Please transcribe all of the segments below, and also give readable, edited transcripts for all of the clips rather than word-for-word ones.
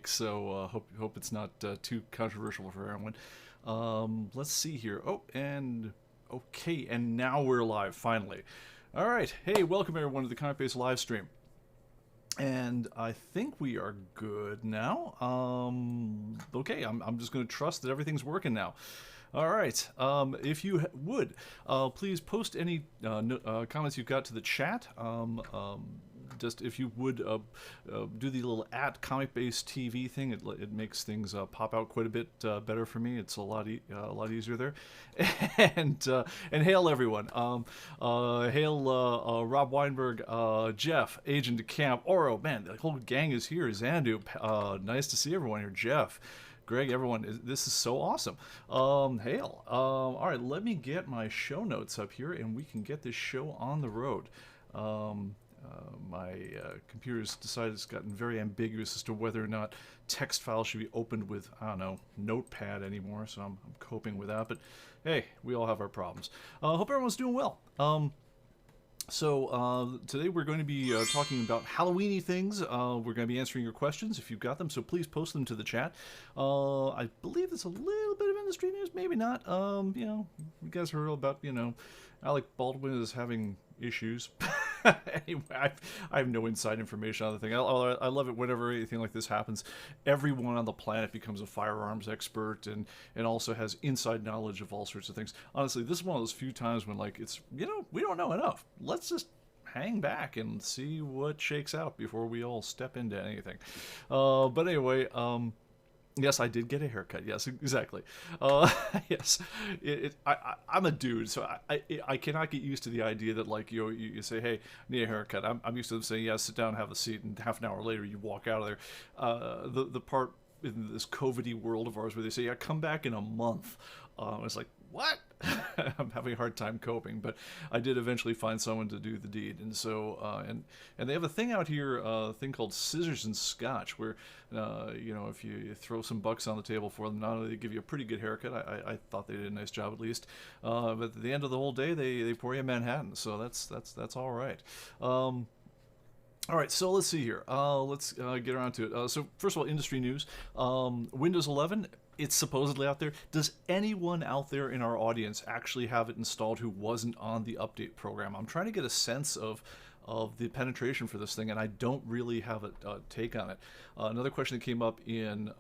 like, so hope it's not too controversial for everyone. Let's see here. Oh, and okay, and now we're live finally. All right, hey, welcome everyone to the ComicBase Livestream. And I think we are good now. Okay, I'm just going to trust that everything's working now. All right. If you would, please post any comments you've got to the chat. Just if you would do the little @ComicBase TV thing, it makes things pop out quite a bit better for me. It's a lot easier there. And hail everyone. Hail Rob Weinberg, Jeff, Agent de Camp, Oro. Man, the whole gang is here. Zandu, nice to see everyone here. Jeff. Greg, everyone, this is so awesome. Hail. All right, let me get my show notes up here, and we can get this show on the road. My computer's decided it's gotten very ambiguous as to whether or not text files should be opened with, I don't know, Notepad anymore, so I'm coping with that. But hey, we all have our problems. Hope everyone's doing well. So today we're going to be talking about Halloweeny things. We're going to be answering your questions if you've got them, so please post them to the chat. I believe there's a little bit of industry news, maybe not. You guys heard about, Alec Baldwin is having issues. Anyway, I have no inside information on the thing. I love it whenever anything like this happens. Everyone on the planet becomes a firearms expert and also has inside knowledge of all sorts of things. Honestly, this is one of those few times when, like, it's, we don't know enough. Let's just hang back and see what shakes out before we all step into anything. But anyway, yes, I did get a haircut. Yes, exactly. Yes, I'm a dude, so I cannot get used to the idea that, like, you say, hey, I need a haircut. I'm used to them saying, yeah, sit down, have a seat, and half an hour later you walk out of there. The part in this COVID-y world of ours where they say, yeah, come back in a month. It's like, what? I'm having a hard time coping, but I did eventually find someone to do the deed, and so and they have a thing out here, a thing called scissors and scotch, where if you throw some bucks on the table for them, not only they give you a pretty good haircut, I thought they did a nice job at least, but at the end of the whole day they pour you a Manhattan, so that's all right. All right, so let's see here. Let's get around to it. So first of all, industry news. Windows 11, it's supposedly out there. Does anyone out there in our audience actually have it installed who wasn't on the update program? I'm trying to get a sense of the penetration for this thing, and I don't really have a take on it. Another question that came up in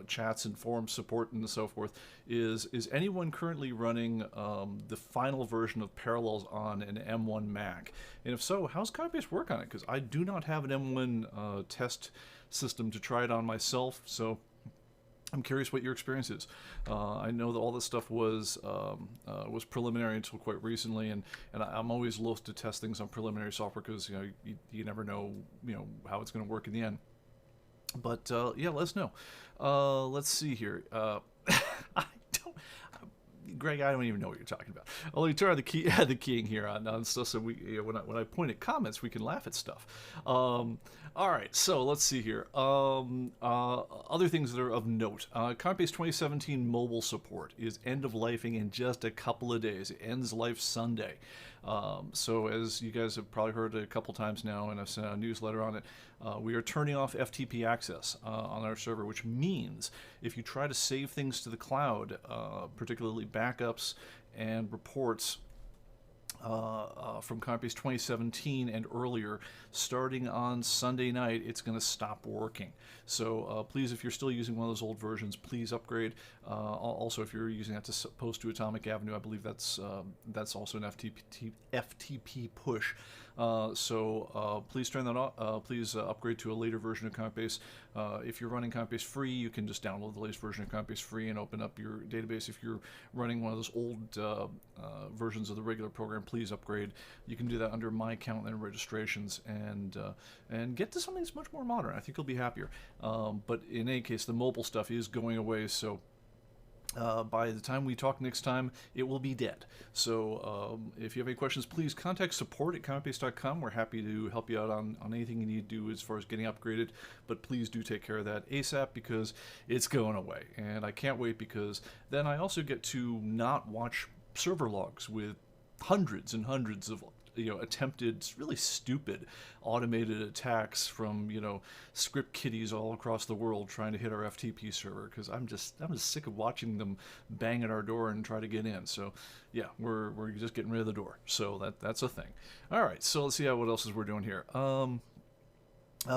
chats and forum support and so forth is anyone currently running the final version of Parallels on an M1 Mac? And if so, how's ComicBase work on it? Because I do not have an M1 test system to try it on myself, so I'm curious what your experience is. I know that all this stuff was preliminary until quite recently, and I'm always loath to test things on preliminary software because you never know how it's going to work in the end. But yeah, let us know. Let's see here. Greg, I don't even know what you're talking about. I'll let me turn on the keying here on stuff, so when I point at comments, we can laugh at stuff. All right, so let's see here. Other things that are of note. ComicBase 2017 mobile support is end-of-lifing in just a couple of days. It ends life Sunday. So as you guys have probably heard a couple times now, and I've sent out a newsletter on it, we are turning off FTP access on our server, which means if you try to save things to the cloud, particularly backups and reports from ComicBase 2017 and earlier, starting on Sunday night, it's going to stop working. So please, if you're still using one of those old versions, please upgrade. Also, if you're using that to post to Atomic Avenue, I believe that's also an FTP push. So please turn that off. Please upgrade to a later version of ComicBase. If you're running ComicBase free, you can just download the latest version of ComicBase free and open up your database. If you're running one of those old versions of the regular program, please upgrade. You can do that under My Account and registrations, and get to something that's much more modern. I think you'll be happier. But in any case, the mobile stuff is going away, so by the time we talk next time, it will be dead. So if you have any questions, please contact support@comicbase.com. We're happy to help you out on anything you need to do as far as getting upgraded, but please do take care of that ASAP because it's going away. And I can't wait, because then I also get to not watch server logs with hundreds and hundreds of attempted really stupid automated attacks from script kiddies all across the world trying to hit our FTP server, because I'm just sick of watching them bang at our door and try to get in. So yeah, we're just getting rid of the door. So that's a thing. All right, so let's see what else we're doing here.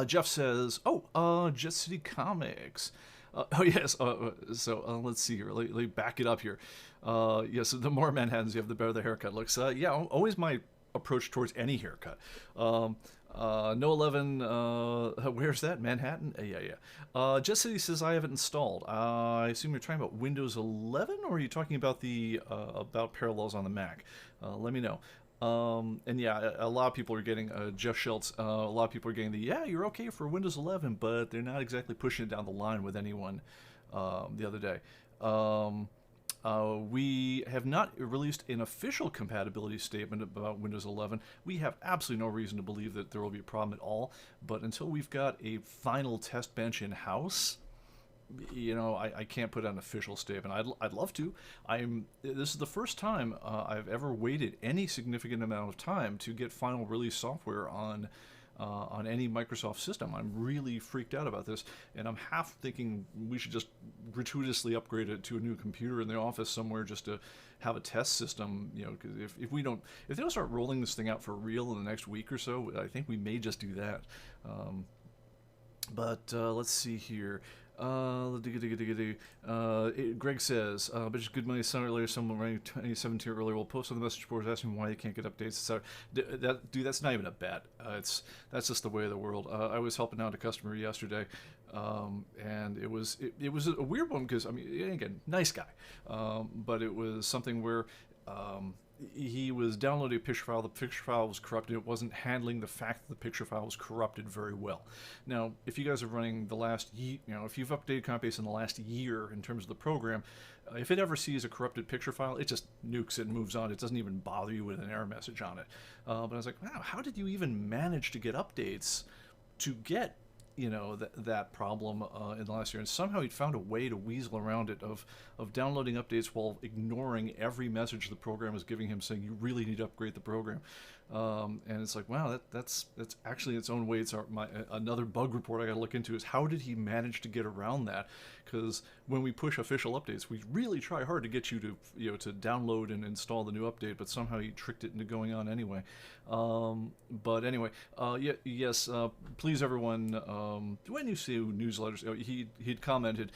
Jeff says, Jet City Comics. Oh yes. So let's see here. Let me back it up here. Yes, the more Manhattans you have, the better the haircut looks. Yeah, always my approach towards any haircut. No 11. Where's that? Manhattan? Yeah. Jet City says I have it installed. I assume you're talking about Windows 11, or are you talking about the about Parallels on the Mac? Let me know. And yeah, a lot of people are getting Jeff Shultz. A lot of people are getting you're okay for Windows 11, but they're not exactly pushing it down the line with anyone. The other day, we have not released an official compatibility statement about Windows 11. We have absolutely no reason to believe that there will be a problem at all. But until we've got a final test bench in house, I can't put out an official statement. I'd love to. This is the first time I've ever waited any significant amount of time to get final release software on any Microsoft system. I'm really freaked out about this, and I'm half thinking we should just gratuitously upgrade it to a new computer in the office somewhere just to have a test system. Because if they don't start rolling this thing out for real in the next week or so, I think we may just do that. But let's see here. Greg says, but just good money. Son earlier, someone running 2017 earlier will post on the message boards asking why they can't get updates, etc. That's not even a bet. That's just the way of the world. I was helping out a customer yesterday, and it was a weird one because again, nice guy, but it was something where. He was downloading a picture file. The picture file was corrupted. It wasn't handling the fact that the picture file was corrupted very well. Now, if you guys are running the last year, if you've updated ComicBase in the last year in terms of the program, if it ever sees a corrupted picture file, it just nukes it and moves on. It doesn't even bother you with an error message on it. But I was like, wow, how did you even manage to get updates to get that problem in the last year? And somehow he'd found a way to weasel around it of downloading updates while ignoring every message the program was giving him saying you really need to upgrade the program. And it's like, wow, that's actually its own way. It's another bug report I got to look into is how did he manage to get around that? Because when we push official updates, we really try hard to get you to to download and install the new update, but somehow he tricked it into going on anyway. But anyway, yes, please everyone, when you see newsletters, he'd commented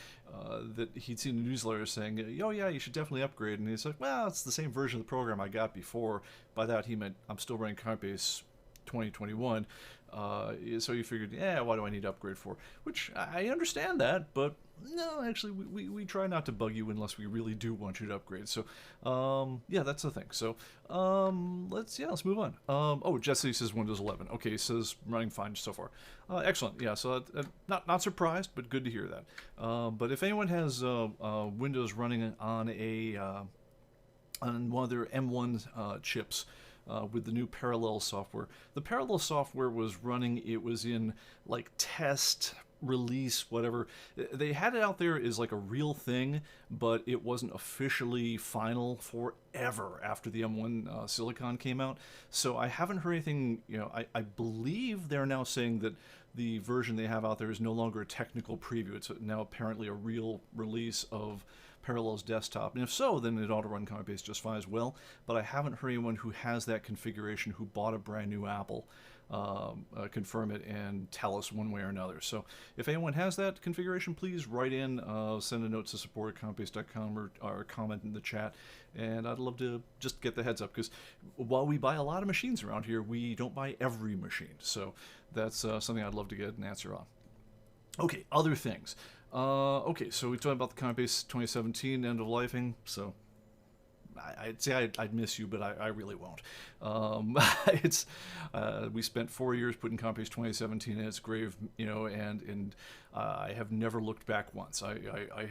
that he'd seen a newsletter saying, you should definitely upgrade, and he's like, well, it's the same version of the program I got before. By that he meant I'm still running ComicBase 2021. So you figured, what do I need to upgrade for? Which I understand that, but no, actually, we try not to bug you unless we really do want you to upgrade. So, that's the thing. So, let's move on. Jesse says Windows 11. Okay, he says running fine so far. Excellent. Yeah, so not surprised, but good to hear that. But if anyone has Windows running on on one of their M1 chips, with the new Parallel software. The Parallel software was running, it was in like test, release, whatever. They had it out there as like a real thing, but it wasn't officially final forever after the M1 Silicon came out. So I haven't heard anything, I believe they're now saying that the version they have out there is no longer a technical preview. It's now apparently a real release of Parallels desktop, and if so, then it ought to run ComicBase just fine as well. But I haven't heard anyone who has that configuration who bought a brand new Apple confirm it and tell us one way or another. So if anyone has that configuration, please write in, send a note to support@comicbase.com or comment in the chat, and I'd love to just get the heads up, because while we buy a lot of machines around here, we don't buy every machine. So that's something I'd love to get an answer on. Okay, other things. Okay, so we talked about the ComicBase 2017 end of lifing. So I'd say I'd miss you, but I really won't. We spent 4 years putting ComicBase 2017 in its grave, and I have never looked back once. I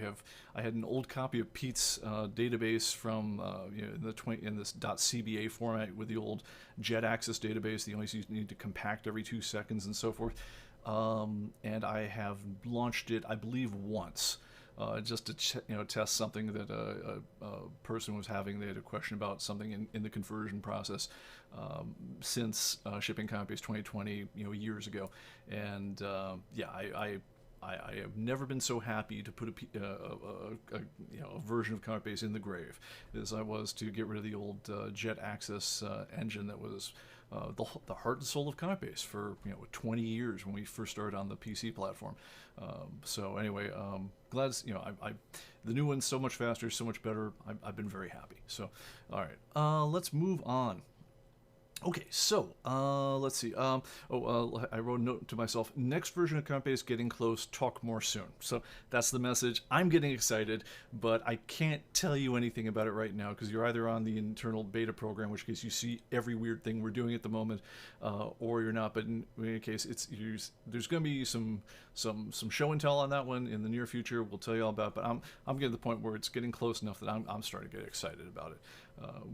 had an old copy of Pete's database from in this .cba format with the old JetAccess database. The only thing you need to compact every 2 seconds and so forth. And I have launched it, I believe, once. just to test something that a person was having. They had a question about something in the conversion process since shipping ComicBase 2020, years ago, and yeah, I have never been so happy to put a version of ComicBase in the grave as I was to get rid of the old Jet Access engine that was the heart and soul of ComicBase for 20 years when we first started on the PC platform. So anyway, glad the new one's so much faster, so much better. I've been very happy. So all right, let's move on. Okay, so let's see. I wrote a note to myself: next version of ComicBase getting close. Talk more soon. So that's the message. I'm getting excited, but I can't tell you anything about it right now because you're either on the internal beta program, in which case you see every weird thing we're doing at the moment, or you're not. But in any case, there's going to be some show and tell on that one in the near future. We'll tell you all about it, but I'm getting to the point where it's getting close enough that I'm starting to get excited about it.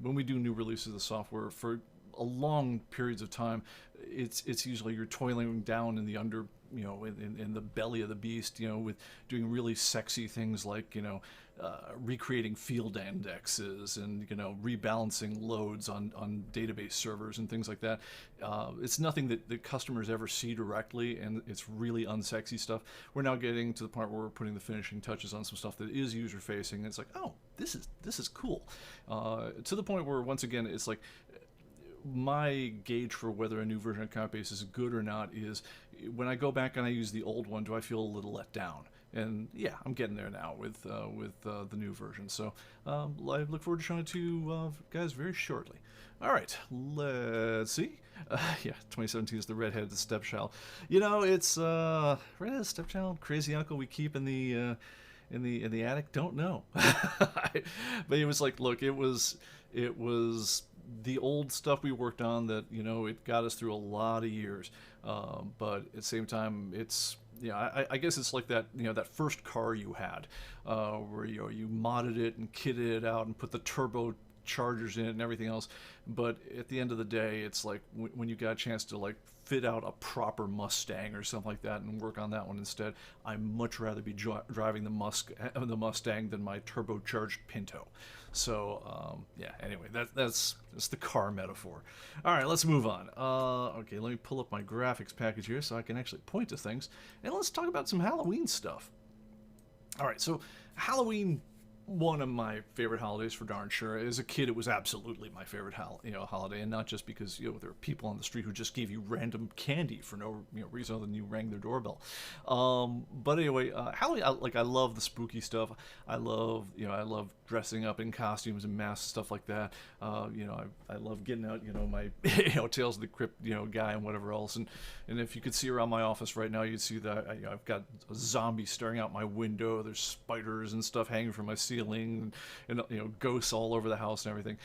When we do new releases of the software for a long periods of time, it's usually you're toiling down in the in the belly of the beast, with doing really sexy things like recreating field indexes and rebalancing loads on database servers and things like that. It's nothing that the customers ever see directly, and it's really unsexy stuff. We're now getting to the point where we're putting the finishing touches on some stuff that is user facing, and it's like, oh, this is cool, to the point where once again it's like my gauge for whether a new version of ComicBase is good or not is when I go back and I use the old one, do I feel a little let down? And yeah, I'm getting there now with the new version. So I look forward to showing it to you guys very shortly. All right, let's see. Yeah, 2017 is the redheaded stepchild. It's redheaded stepchild, crazy uncle we keep in the attic. Don't know, but it was like, look, it was the old stuff we worked on that it got us through a lot of years, but at the same time it's I guess it's like that that first car you had where you modded it and kitted it out and put the turbo chargers in it and everything else, but at the end of the day it's like when you got a chance to like fit out a proper Mustang or something like that and work on that one instead, I'd much rather be driving the Mustang than my turbocharged Pinto. So yeah, anyway, that's the car metaphor. All right, let's move on. Okay, let me pull up my graphics package here so I can actually point to things, and let's talk about some Halloween stuff. All right, so Halloween, one of my favorite holidays for darn sure. As a kid, it was absolutely my favorite holiday, and not just because there were people on the street who just gave you random candy for no reason other than you rang their doorbell. But anyway, Halloween, I love the spooky stuff. I love dressing up in costumes and masks, stuff like that. I love getting out my Tales of the Crypt guy and whatever else. And if you could see around my office right now, you'd see that I've got a zombie staring out my window. There's spiders and stuff hanging from my ceiling, and ghosts all over the house and everything.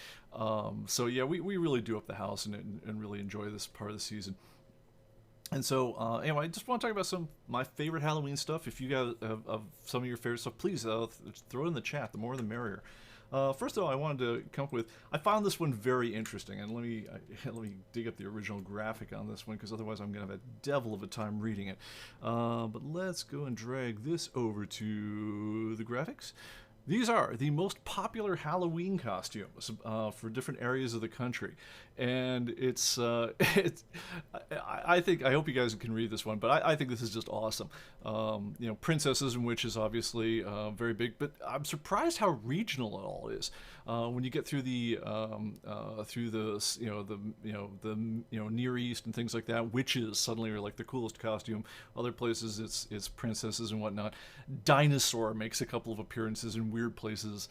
So yeah, we really do up the house and really enjoy this part of the season. And so anyway, I just want to talk about some of my favorite Halloween stuff. If you guys have some of your favorite stuff, please throw it in the chat. The more the merrier. First of all, I wanted to come up with, I found this one very interesting, and let me dig up the original graphic on this one, because otherwise I'm going to have a devil of a time reading it. But let's go and drag this over to the graphics. These are the most popular Halloween costumes for different areas of the country, and it's I hope you guys can read this one, but I think this is just awesome. Princesses and witches, obviously very big, but I'm surprised how regional it all is. When you get through the Near East and things like that, witches suddenly are like the coolest costume. Other places it's princesses and whatnot. Dinosaur makes a couple of appearances in weird places,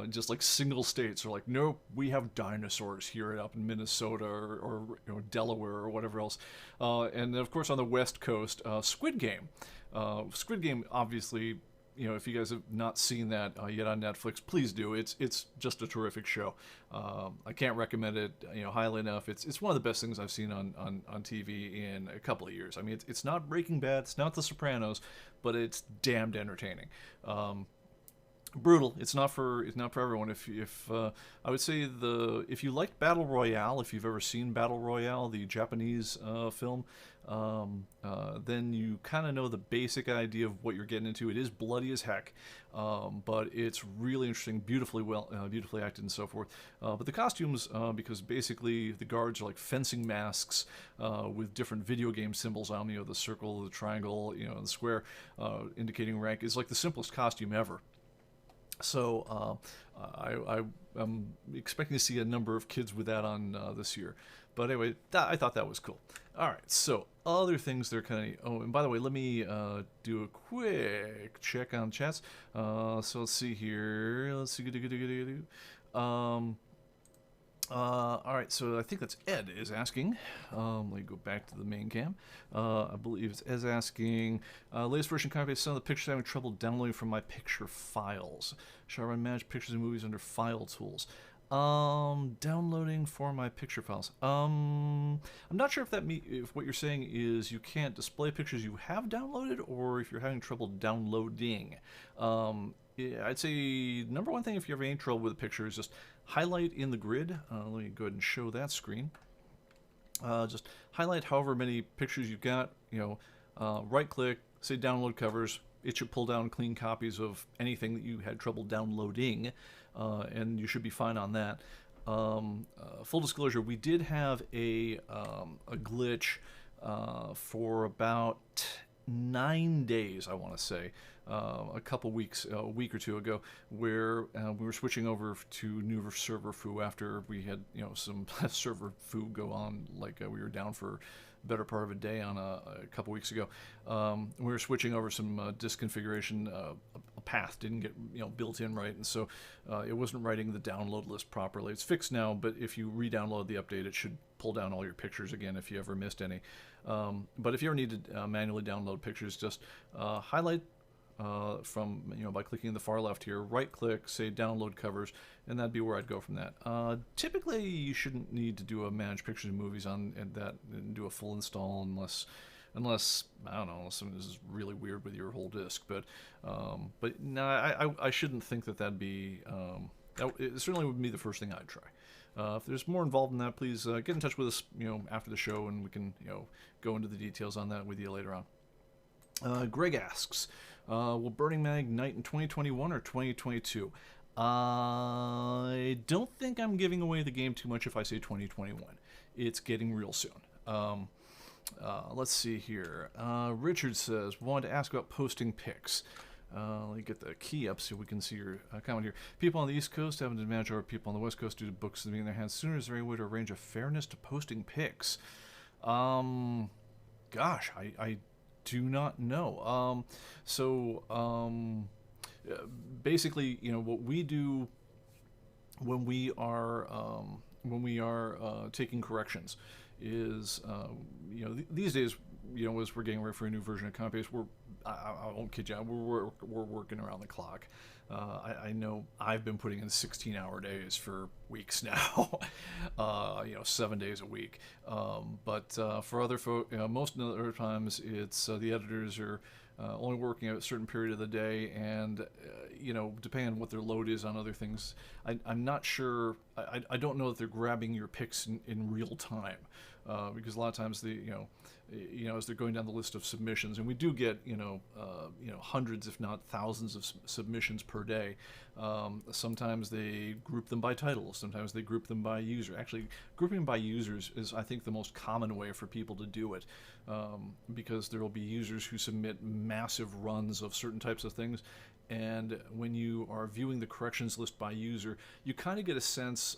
just like single states are like, nope, we have dinosaurs here up in Minnesota or Delaware or whatever else. And then of course on the West Coast, Squid Game. Squid Game, obviously, if you guys have not seen that yet on Netflix, please do. It's just a terrific show. I can't recommend it highly enough. It's one of the best things I've seen on TV in a couple of years. I mean, it's not Breaking Bad, it's not The Sopranos, but it's damned entertaining. Brutal. It's not for everyone. If I would say if you liked Battle Royale, if you've ever seen Battle Royale, the Japanese film, then you kind of know the basic idea of what you're getting into. It is bloody as heck, but it's really interesting, beautifully acted, and so forth. But the costumes, because basically the guards are like fencing masks with different video game symbols on them. The circle, the triangle, the square, indicating rank, is like the simplest costume ever. So I'm expecting to see a number of kids with that on this year. But anyway, I thought that was cool. All right, so other things they're kind of. Oh, and by the way, let me do a quick check on chats. So let's see here. Let's see. All right, so I think that's Ed is asking. Let me go back to the main cam. I believe it's Ed asking. Latest version copy. Some of the pictures having trouble downloading from my picture files. Shall I run manage pictures and movies under file tools? Downloading for my picture files. I'm not sure if what you're saying is you can't display pictures you have downloaded, or if you're having trouble downloading. Yeah, I'd say number one thing if you're having any trouble with a picture is just highlight in the grid. Let me go ahead and show that screen. Just highlight however many pictures you've got. Right click, say download covers. It should pull down clean copies of anything that you had trouble downloading, and you should be fine on that. Full disclosure, we did have a glitch for about 9 days, I want to say, a week or two ago, where we were switching over to new server foo after we had some server foo go on, like we were down for a better part of a day on a couple weeks ago. We were switching over some disk configuration. A path didn't get built in right, and so it wasn't writing the download list properly. It's fixed now, but if you re-download the update, it should pull down all your pictures again if you ever missed any. But if you ever need to manually download pictures, just highlight from by clicking the far left here, right click, say download covers, and that'd be where I'd go from that. Typically, you shouldn't need to do a manage pictures and movies and do a full install unless I don't know, unless something is really weird with your whole disk. But no, I shouldn't think that'd be. It certainly would be the first thing I'd try. If there's more involved in that, please get in touch with us, after the show, and we can, go into the details on that with you later on. Greg asks, will Burning Man ignite in 2021 or 2022? I don't think I'm giving away the game too much if I say 2021. It's getting real soon. Let's see here. Richard says, wanted to ask about posting pics. Let me get the key up so we can see your comment here. People on the East Coast have an advantage over people on the West Coast due to books being in their hands sooner. Is there any way to arrange a fairness to posting pics? Gosh, I do not know. Basically, what we do when we are taking corrections is, these days, as we're getting ready for a new version of ComicBase, I won't kid you, we're working around the clock. I know I've been putting in 16-hour days for weeks now, 7 days a week. But for other folk, most other times, it's the editors are only working a certain period of the day, and depending on what their load is on other things, I'm not sure. I don't know that they're grabbing your picks in real time, because a lot of times as they're going down the list of submissions, and we do get hundreds, if not thousands, of submissions per day. Sometimes they group them by titles. Sometimes they group them by user. Actually, grouping by users is, I think, the most common way for people to do it, because there will be users who submit massive runs of certain types of things, and when you are viewing the corrections list by user, you kind of get a sense.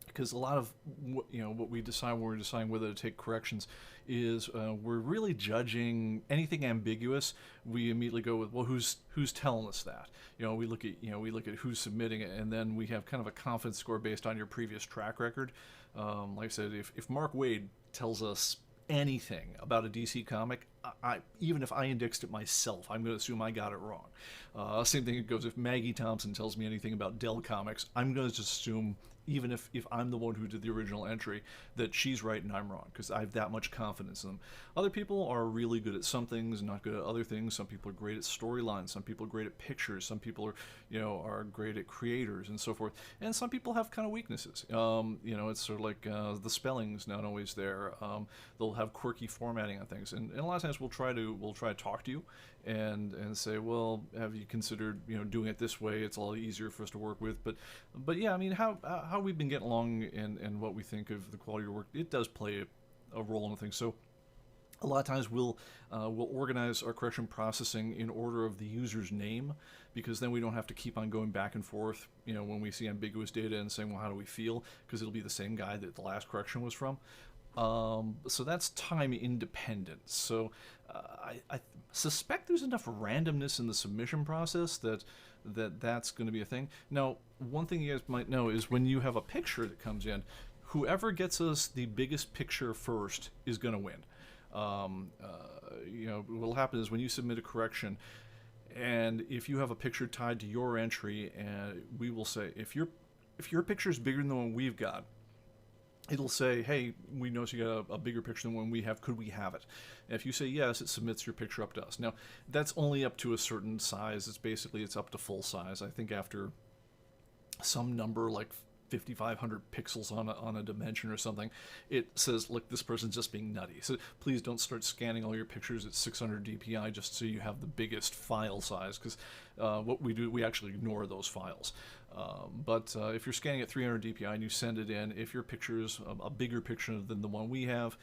Because a lot of what we decide when we're deciding whether to take corrections is we're really judging anything ambiguous. We immediately go with, well, who's telling us that? We look at who's submitting it, and then we have kind of a confidence score based on your previous track record. Like I said, if Mark Waid tells us anything about a DC comic, even if I indexed it myself, I'm going to assume I got it wrong. Same thing goes if Maggie Thompson tells me anything about Dell Comics. I'm going to just assume even if I'm the one who did the original entry, that she's right and I'm wrong, because I have that much confidence in them. Other people are really good at some things, not good at other things. Some people are great at storylines. Some people are great at pictures. Some people are great at creators and so forth. And some people have kind of weaknesses. It's sort of like the spelling's not always there. They'll have quirky formatting on things, and a lot of times we'll try to talk to you and say, well, have you considered doing it this way? It's a lot easier for us to work with. But yeah, I mean, how we've been getting along and what we think of the quality of your work, it does play a role in the thing. So a lot of times we'll organize our correction processing in order of the user's name, because then we don't have to keep on going back and forth when we see ambiguous data and saying, well, how do we feel, because it'll be the same guy that the last correction was from. So that's time independent. So I suspect there's enough randomness in the submission process that's going to be a thing. Now, one thing you guys might know is when you have a picture that comes in, whoever gets us the biggest picture first is going to win. What'll happen is when you submit a correction, and if you have a picture tied to your entry, and we will say, if your picture is bigger than the one we've got, it'll say, hey, we notice you got a bigger picture than one we have. Could we have it? And if you say yes, it submits your picture up to us. Now, that's only up to a certain size. It's up to full size. I think after some number like 5,500 pixels on a dimension or something, it says, look, this person's just being nutty. So please don't start scanning all your pictures at 600 dpi just so you have the biggest file size, because what we do, we actually ignore those files. But if you're scanning at 300 dpi and you send it in, if your picture is a bigger picture than the one we have,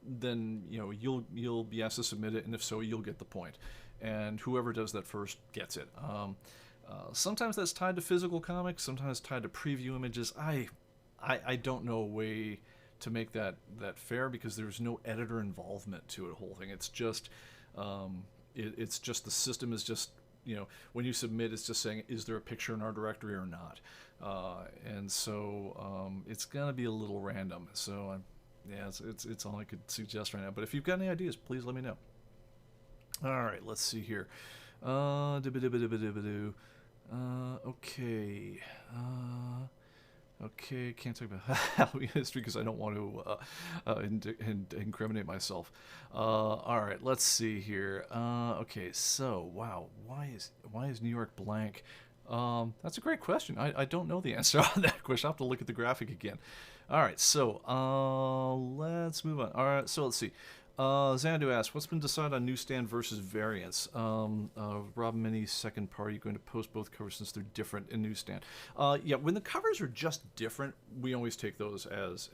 then you'll be asked to submit it, and if so, you'll get the point. And whoever does that first gets it. Sometimes that's tied to physical comics, sometimes tied to preview images. I don't know a way to make that fair, because there's no editor involvement to the whole thing. It's just it's just the system is just, when you submit, it's just saying, is there a picture in our directory or not? And so it's gonna be a little random. So it's all I could suggest right now. But if you've got any ideas, please let me know. All right, let's see here. Okay. Okay, can't talk about Halloween history because I don't want to incriminate myself. All right, let's see here. Okay, so wow, why is New York blank? That's a great question. I don't know the answer on that question. I'll have to look at the graphic again. All right, so let's move on. All right, so let's see. Xanadu asks, what's been decided on newsstand versus variants? Rob Mini's second party going to post both covers since they're different in newsstand. Yeah, when the covers are just different, we always take those as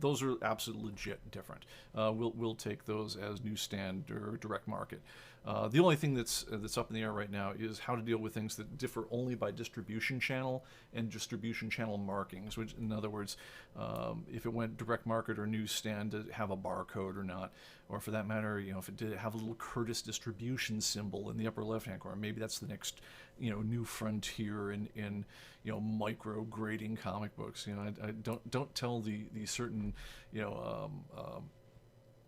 those are absolutely legit different. We'll take those as newsstand or direct market. The only thing that's up in the air right now is how to deal with things that differ only by distribution channel and distribution channel markings, which, in other words, if it went direct market or newsstand, to have a barcode or not, or for that matter, if it did have a little Curtis distribution symbol in the upper left-hand corner, maybe that's the next, new frontier in micro grading comic books. I don't tell the certain,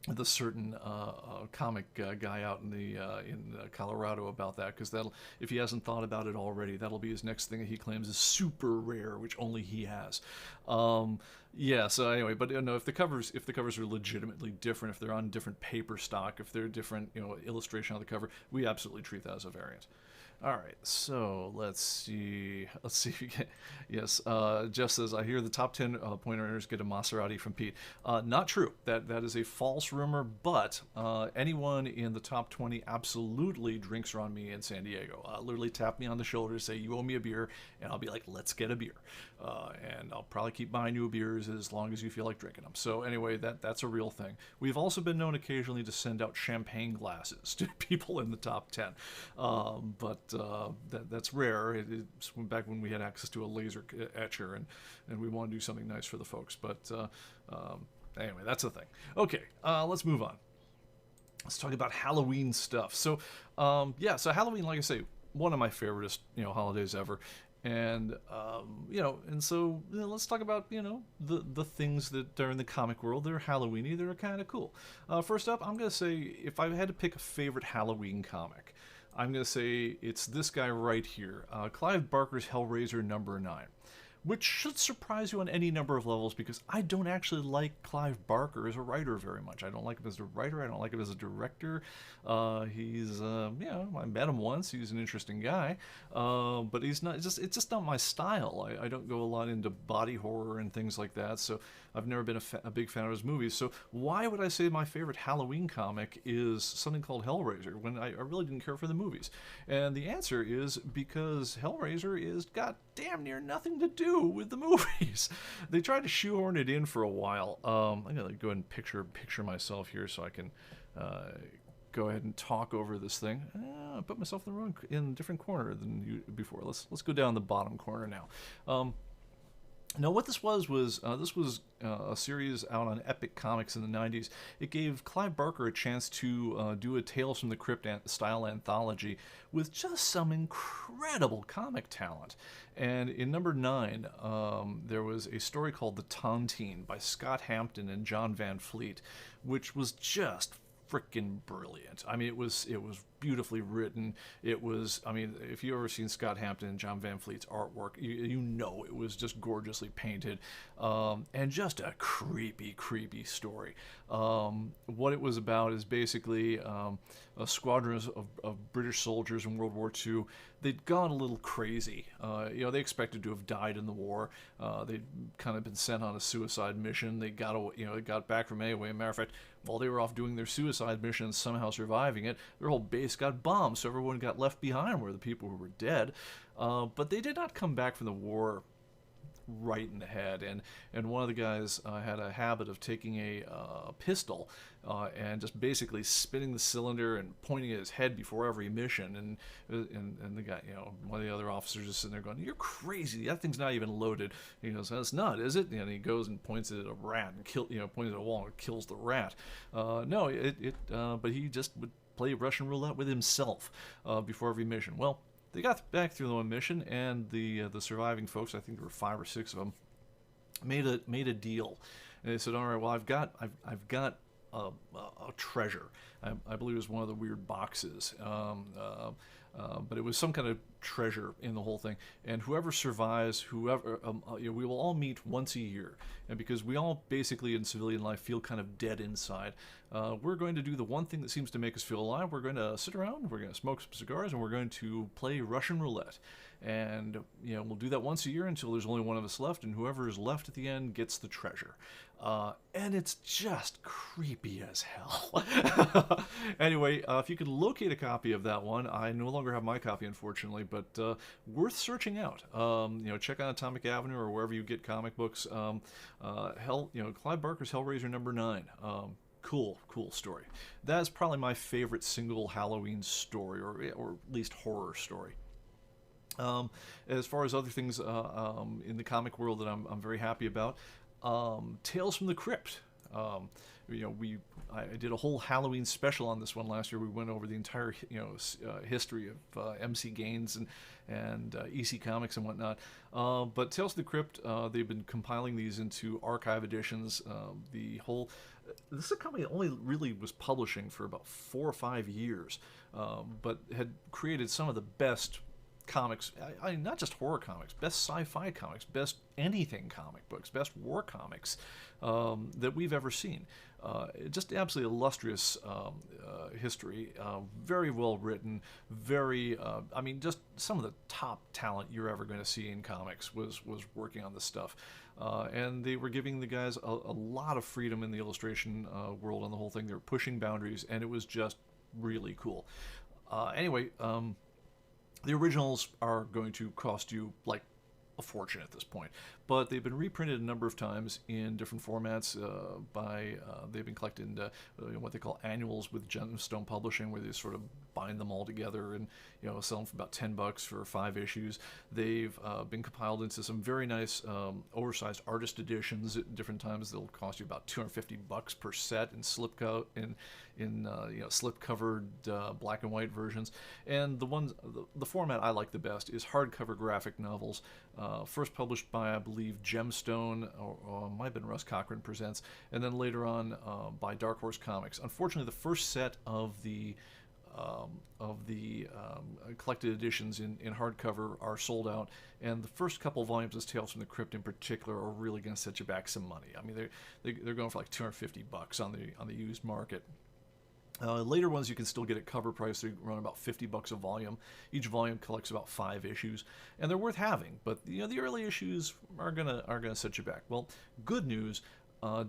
the certain comic guy out in Colorado about that, because if he hasn't thought about it already, that'll be his next thing that he claims is super rare, which only he has. Yeah. So anyway, but if the covers are legitimately different, if they're on different paper stock, if they're different illustration on the cover, we absolutely treat that as a variant. All right, so let's see if you get, yes, Jeff says, I hear the top 10 point earners get a Maserati from Pete. Not true. That is a false rumor, but anyone in the top 20 absolutely drinks around me in San Diego. Literally tap me on the shoulder, say, you owe me a beer, and I'll be like, let's get a beer. And I'll probably keep buying you beers as long as you feel like drinking them. So anyway, that's a real thing. We've also been known occasionally to send out champagne glasses to people in the top 10. But that's rare. It's back when we had access to a laser etcher, and we want to do something nice for the folks. But anyway, that's the thing. Okay, let's move on. Let's talk about Halloween stuff. So so Halloween, like I say, one of my favoriteest holidays ever. And and so let's talk about the things that are in the comic world that are Halloweeny, that are kind of cool. First up, I'm gonna say, if I had to pick a favorite Halloween comic, I'm gonna say it's this guy right here, Clive Barker's Hellraiser #9. which should surprise you on any number of levels because I don't actually like Clive Barker as a writer very much. I don't like him as a writer. I don't like him as a director. He's, I met him once. He's an interesting guy, but he's not. It's just not my style. I don't go a lot into body horror and things like that. So I've never been a big fan of his movies. So why would I say my favorite Halloween comic is something called Hellraiser when I really didn't care for the movies? And the answer is because Hellraiser is got damn near nothing to do with the movies. They tried to shoehorn it in for a while. I'm gonna go ahead and picture myself here so I can go ahead and talk over this thing. I put myself in a different corner than before. Let's go down the bottom corner now. No, what this was a series out on Epic Comics in the 90s. It gave Clive Barker a chance to do a Tales from the Crypt style anthology with just some incredible comic talent. And in number 9, there was a story called The Tontine by Scott Hampton and John Van Fleet, which was just freaking brilliant. I mean, it was beautifully written. It was, I mean, if you've ever seen Scott Hampton and John Van Fleet's artwork, you know it was just gorgeously painted, and just a creepy story. What it was about is basically a squadron of British soldiers in World War II. They'd gone a little crazy. They expected to have died in the war. They'd kind of been sent on a suicide mission. They got back from AOA. Matter of fact, while they were off doing their suicide mission and somehow surviving it, their whole base got bombed, so everyone got left behind were the people who were dead. But they did not come back from the war right in the head, and one of the guys had a habit of taking a pistol and just basically spinning the cylinder and pointing at his head before every mission, and the guy, one of the other officers is sitting there going, "You're crazy, that thing's not even loaded." He goes, "That's not, is it?" And he goes and points at a rat and points at a wall and kills the rat. But he just would play Russian roulette with himself before every mission. Well, they got back through the one mission, and the surviving folks, I think there were 5 or 6 of them, made a deal. And they said, "All right, well, I've got a treasure. I believe it was one of the weird boxes, but it was some kind of treasure in the whole thing. And whoever survives, we will all meet once a year. And because we all basically in civilian life feel kind of dead inside, we're going to do the one thing that seems to make us feel alive. We're going to sit around, we're going to smoke some cigars, and we're going to play Russian roulette. And we'll do that once a year until there's only one of us left, and whoever is left at the end gets the treasure." And it's just creepy as hell. Anyway, if you can locate a copy of that one, I no longer have my copy, unfortunately, but worth searching out. Check out Atomic Avenue or wherever you get comic books. Clive Barker's Hellraiser number 9. Cool story. That's probably my favorite single Halloween story, or at least horror story. As far as other things in the comic world that I'm very happy about, Tales from the Crypt. I did a whole Halloween special on this one last year. We went over the entire history of MC Gaines and EC Comics and whatnot. But Tales from the Crypt, they've been compiling these into archive editions. This is a company that only really was publishing for about 4 or 5 years, but had created some of the best comics, not just horror comics, best sci-fi comics, best anything comic books, best war comics that we've ever seen. Just absolutely illustrious history, very well written, just some of the top talent you're ever going to see in comics was working on this stuff. And they were giving the guys a lot of freedom in the illustration world on the whole thing. They were pushing boundaries, and it was just really cool. The originals are going to cost you like a fortune at this point, but they've been reprinted a number of times in different formats they've been collected into what they call annuals with Gemstone Publishing, where they sort of bind them all together and sell them for about $10 for 5 issues. They've been compiled into some very nice oversized artist editions at different times. They'll cost you about $250 per set in slip-covered black and white versions. And the format I like the best is hardcover graphic novels, first published by, I believe, Gemstone, or might have been Russ Cochran Presents, and then later on by Dark Horse Comics. Unfortunately, the first set of the collected editions in hardcover are sold out, and the first couple volumes of Tales from the Crypt in particular are really going to set you back some money. I mean, they're going for like $250 on the used market. Later ones you can still get at cover price. They run about $50 a volume. Each volume collects about 5 issues, and they're worth having. But the early issues are gonna set you back. Well, good news.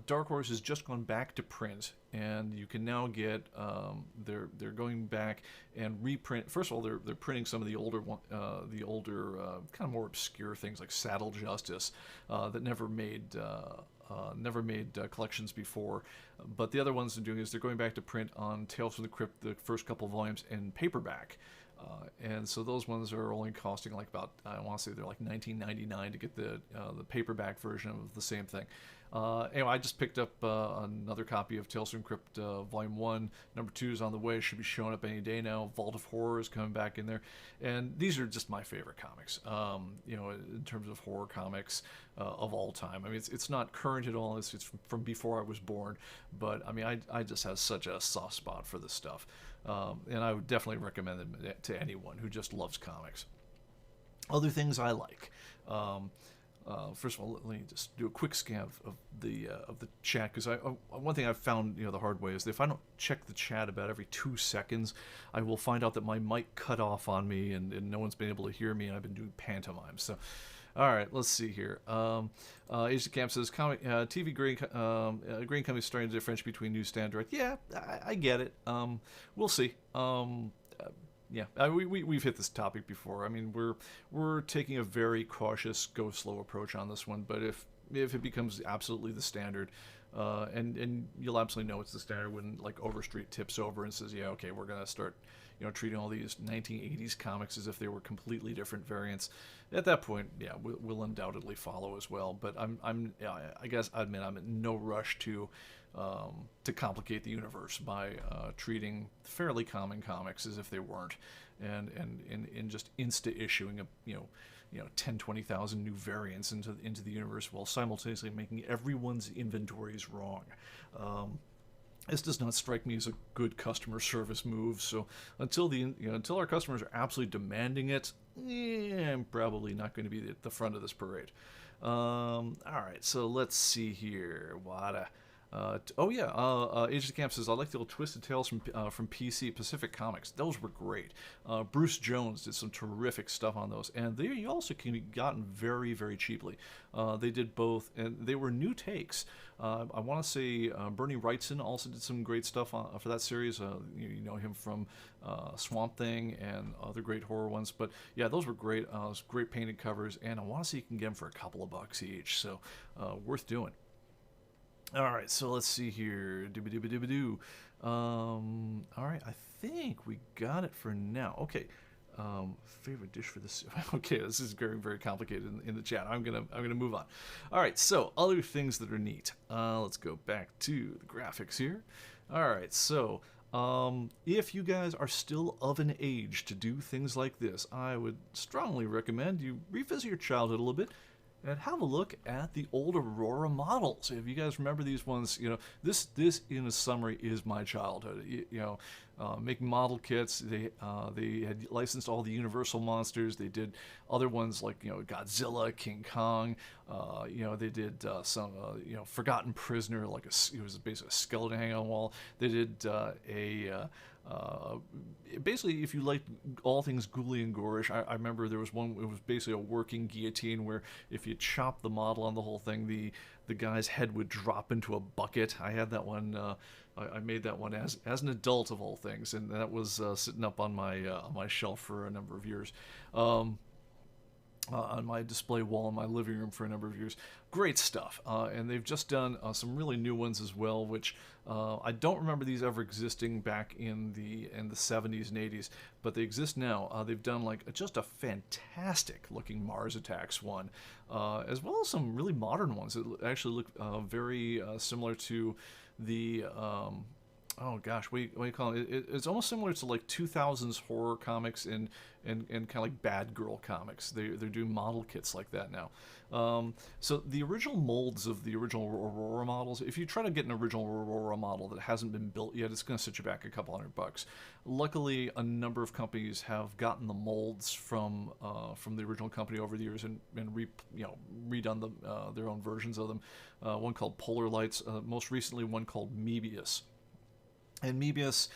Dark Horse has just gone back to print, and you can now get. They're going back and reprint. First of all, they're printing some of the older kind of more obscure things like Saddle Justice that never made collections before. But the other ones they're doing is they're going back to print on Tales from the Crypt, the first couple volumes, in paperback. And so those ones are only costing like about, I want to say they're like $19.99 to get the paperback version of the same thing. Anyway, I just picked up another copy of Tales from the Crypt Volume 1. Number 2 is on the way. Should be showing up any day now. Vault of Horror is coming back in there. And these are just my favorite comics, in terms of horror comics of all time. I mean, it's not current at all. It's from before I was born. But, I mean, I just have such a soft spot for this stuff. And I would definitely recommend them to anyone who just loves comics. Other things I like. First of all, let me just do a quick scan of the chat, because one thing I've found the hard way is that if I don't check the chat about every 2 seconds, I will find out that my mic cut off on me and no one's been able to hear me, and I've been doing pantomime. So, all right, let's see here. Age of Camp says TV grain company starting to differentiate between newsstand direct. Yeah, I get it. We'll see. Yeah, we've hit this topic before. I mean, we're taking a very cautious, go slow approach on this one. But if it becomes absolutely the standard, and you'll absolutely know it's the standard when like Overstreet tips over and says, yeah, okay, we're gonna start, treating all these 1980s comics as if they were completely different variants. At that point, yeah, we'll undoubtedly follow as well. But I guess I admit I'm in no rush to complicate the universe by treating fairly common comics as if they weren't, and just insta-issuing 10,000-20,000 new variants into the universe while simultaneously making everyone's inventories wrong. This does not strike me as a good customer service move. So until our customers are absolutely demanding it, I'm probably not going to be at the front of this parade. All right, so let's see here. Age of the Camp says, I like the old Twisted Tales from PC Pacific Comics. Those were great. Bruce Jones did some terrific stuff on those, and they also can be gotten very, very cheaply. They did both, and they were new takes. I want to say Bernie Wrightson also did some great stuff for that series. You know him from Swamp Thing and other great horror ones. But yeah, those were great. Great painted covers, and I want to see you can get them for a couple of bucks each. So worth doing. All right, so let's see here. All right, I think we got it for now. Okay, favorite dish for this. Okay, this is very, very complicated in the chat. I'm gonna move on. All right, so other things that are neat. Let's go back to the graphics here. All right, so if you guys are still of an age to do things like this, I would strongly recommend you revisit your childhood a little bit and have a look at the old Aurora models. If you guys remember these ones, this in a summary is my childhood. Making model kits. They had licensed all the Universal monsters. They did other ones like Godzilla, King Kong. They did some Forgotten Prisoner, like it was basically a skeleton hanging on the wall. They did basically, if you like all things ghouly and gorish, I remember there was one. It was basically a working guillotine where if you chop the model on the whole thing, the guy's head would drop into a bucket. I had that one. I made that one as an adult of all things, and that was sitting up on my shelf for a number of years. On my display wall in my living room for a number of years. Great stuff. And they've just done some really new ones as well, which I don't remember these ever existing back in the 70s and 80s, but they exist now. They've done just a fantastic looking Mars Attacks one, as well as some really modern ones that actually look very similar to the oh gosh, what do you call it? It's almost similar to like 2000s horror comics and kind of like bad girl comics. They're doing model kits like that now. So the original molds of the original Aurora models, if you try to get an original Aurora model that hasn't been built yet, it's going to set you back a couple $100. Luckily, a number of companies have gotten the molds from the original company over the years and redone them, their own versions of them. One called Polar Lights, most recently one called Mebius. And Mebius,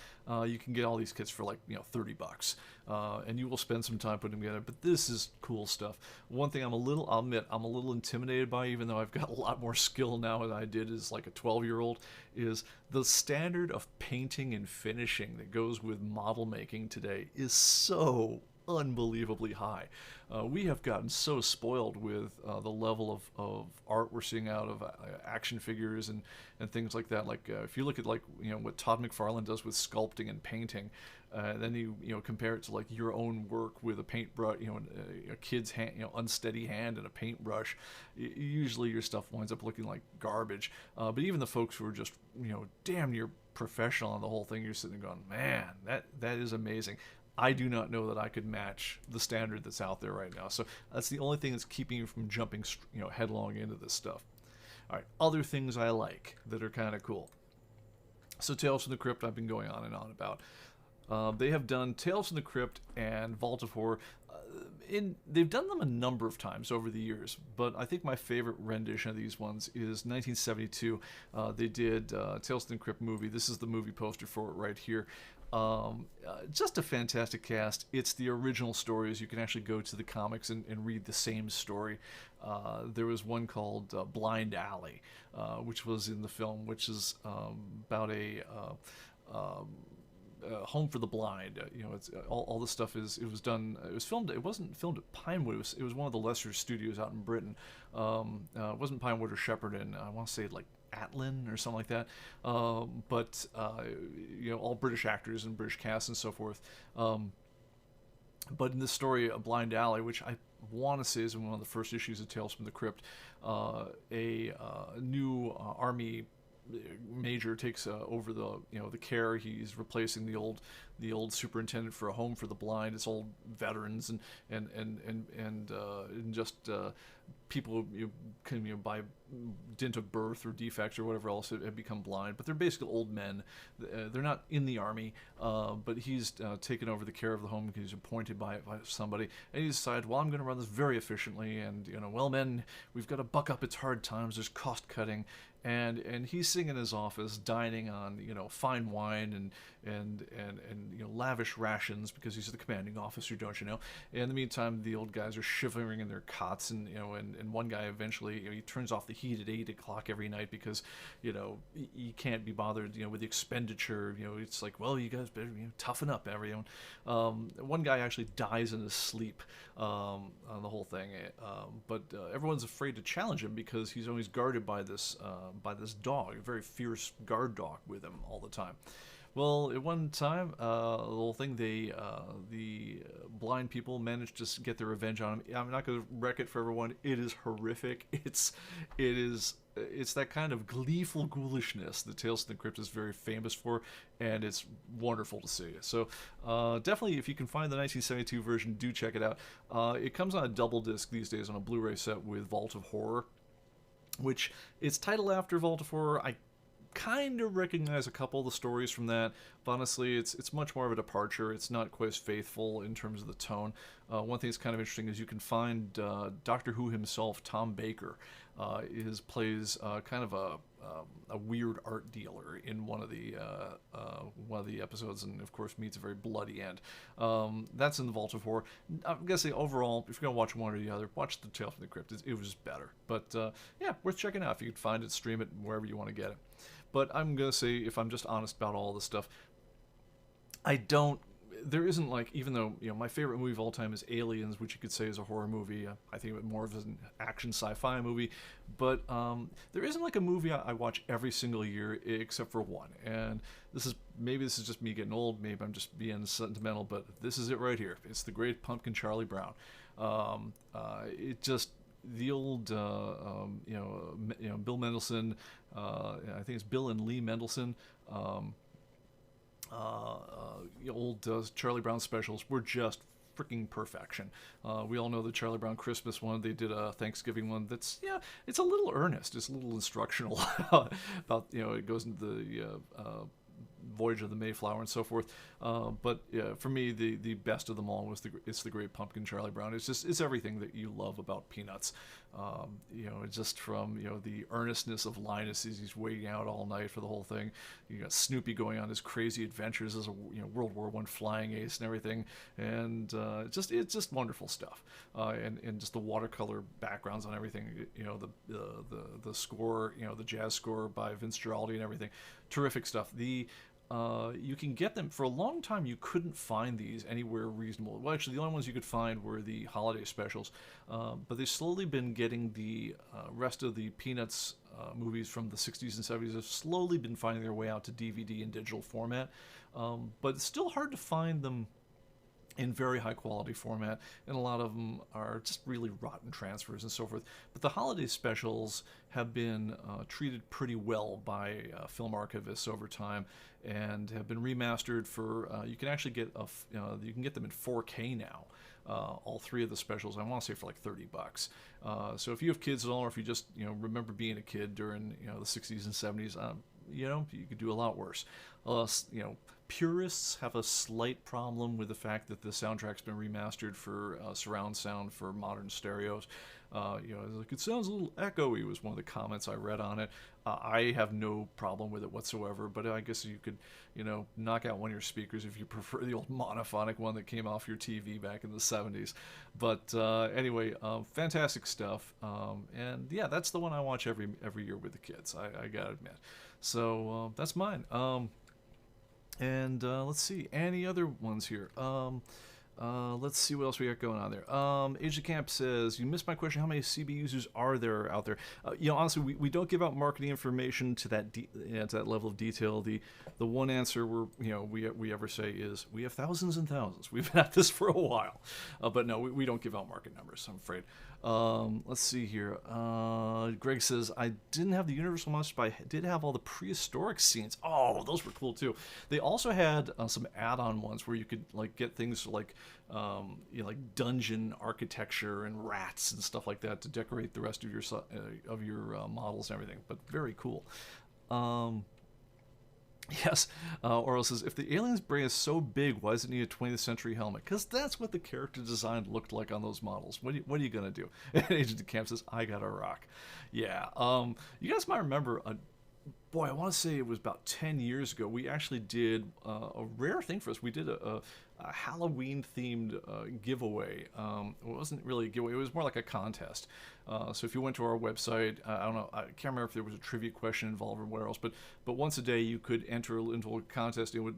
you can get all these kits for like $30, and you will spend some time putting them together. But this is cool stuff. One thing I'll admit I'm a little intimidated by, even though I've got a lot more skill now than I did as like a 12-year-old, is the standard of painting and finishing that goes with model making today is so unbelievably high. We have gotten so spoiled with the level of art we're seeing out of action figures and things like that. Like if you look at what Todd McFarlane does with sculpting and painting, then you compare it to like your own work with a paintbrush, a kid's hand, unsteady hand and a paintbrush. Usually your stuff winds up looking like garbage. But even the folks who are just damn near professional on the whole thing, you're sitting there going, man, that is amazing. I do not know that I could match the standard that's out there right now. So that's the only thing that's keeping you from jumping, headlong into this stuff. All right, other things I like that are kind of cool. So Tales from the Crypt, I've been going on and on about. They have done Tales from the Crypt and Vault of Horror. They've done them a number of times over the years, but I think my favorite rendition of these ones is 1972. They did Tales from the Crypt movie. This is the movie poster for it right here. Just a fantastic cast. It's the original stories. You can actually go to the comics and read the same story. There was one called Blind Alley, which was in the film, which is about a home for the blind. It's all the stuff is. It was done. It was filmed. It wasn't filmed at Pinewood. It was one of the lesser studios out in Britain. It wasn't Pinewood or Shepperton. I want to say like Atlin or something like that, but all British actors and British casts and so forth. But in this story, A Blind Alley, which I want to say is in one of the first issues of Tales from the Crypt, a new army major takes over the care. He's replacing the old superintendent for a home for the blind. It's old veterans and just people can by dint of birth or defects or whatever else have become blind, but they're basically old men. They're not in the army, but he's taken over the care of the home because he's appointed by somebody, and he decides, well, I'm going to run this very efficiently, and well, men, we've got to buck up. It's hard times. There's cost cutting. And he's sitting in his office, dining on fine wine and lavish rations because he's the commanding officer, don't you know? In the meantime, the old guys are shivering in their cots, and one guy eventually he turns off the heat at 8 o'clock every night because he can't be bothered with the expenditure. It's like, well, you guys better toughen up, everyone. One guy actually dies in his sleep on the whole thing, but everyone's afraid to challenge him because he's always guarded by this dog, a very fierce guard dog with him all the time. Well, at one time, the whole thing, the blind people managed to get their revenge on him. I'm not going to wreck it for everyone. It is horrific. It's that kind of gleeful ghoulishness that Tales from the Crypt is very famous for, and it's wonderful to see. So definitely, if you can find the 1972 version, do check it out. It comes on a double disc these days on a Blu-ray set with Vault of Horror, which it's titled after Vault of Horror. I kind of recognize a couple of the stories from that, but honestly, it's much more of a departure. It's not quite as faithful in terms of the tone. One thing that's kind of interesting is you can find Doctor Who himself, Tom Baker, plays kind of a weird art dealer in one of the episodes, and of course meets a very bloody end. That's in the Vault of Horror. I'm gonna say overall, if you're gonna watch one or the other, watch the Tale from the Crypt. It was just better, but yeah, worth checking out if you can find it, stream it, wherever you want to get it. But I'm gonna say, if I'm just honest about all this stuff, there isn't, like, even though my favorite movie of all time is Aliens, which you could say is a horror movie. I think of it more of an action sci-fi movie, but there isn't like a movie I watch every single year except for one. And maybe this is just me getting old, maybe I'm just being sentimental, but this is it right here. It's The Great Pumpkin, Charlie Brown. It just, the old Bill Mendelsohn, I think it's Bill and Lee Mendelsohn, old Charlie Brown specials were just freaking perfection. We all know the Charlie Brown Christmas one. They did a Thanksgiving one that's, yeah, it's a little earnest. It's a little instructional about, it goes into the Voyage of the Mayflower and so forth. But yeah, for me, the best of them all was it's the Great Pumpkin Charlie Brown. It's everything that you love about Peanuts. Just from the earnestness of Linus as he's waiting out all night for the whole thing. You got Snoopy going on his crazy adventures as a World War I flying ace and everything, and it's just wonderful stuff. And just the watercolor backgrounds on everything. The score, the jazz score by Vince Guaraldi and everything, terrific stuff. You can get them. For a long time, you couldn't find these anywhere reasonable. Well, actually, the only ones you could find were the holiday specials. But they've slowly been getting the rest of the Peanuts movies from the 60s and 70s have slowly been finding their way out to DVD and digital format. But it's still hard to find them in very high quality format, and a lot of them are just really rotten transfers and so forth. But the holiday specials have been treated pretty well by film archivists over time, and have been remastered for. You can actually get you can get them in 4K now. All three of the specials, I want to say, for like $30. So if you have kids at all, or if you just remember being a kid during the 60s and 70s, you could do a lot worse. Purists have a slight problem with the fact that the soundtrack's been remastered for surround sound for modern stereos. It sounds a little echoey was one of the comments I read on it. I have no problem with it whatsoever, but I guess you could, knock out one of your speakers if you prefer the old monophonic one that came off your TV back in the 70s. But anyway, fantastic stuff. And yeah, that's the one I watch every year with the kids, I gotta admit. So that's mine. And let's see, any other ones here. Let's see what else we got going on there. Age of Camp says, you missed my question, how many CB users are there out there? Honestly, we don't give out marketing information to that to that level of detail. The one answer we ever say is, we have thousands and thousands. We've been at this for a while. But no, we don't give out market numbers, I'm afraid. Let's see here. Greg says, I didn't have the Universal Monsters, but I did have all the prehistoric scenes. Oh, those were cool too. They also had some add-on ones where you could get things like dungeon architecture and rats and stuff like that to decorate the rest of your models and everything. But very cool. Yes, Oral says, if the alien's brain is so big, why does it need a 20th century helmet? Because that's what the character design looked like on those models. What are you going to do? And Agent of Camp says, I got a rock. Yeah, you guys might remember, I want to say it was about 10 years ago, we actually did a rare thing for us. We did a Halloween-themed giveaway. It wasn't really a giveaway. It was more like a contest. So if you went to our website, I don't know, I can't remember if there was a trivia question involved or where else, but once a day you could enter into a contest. It would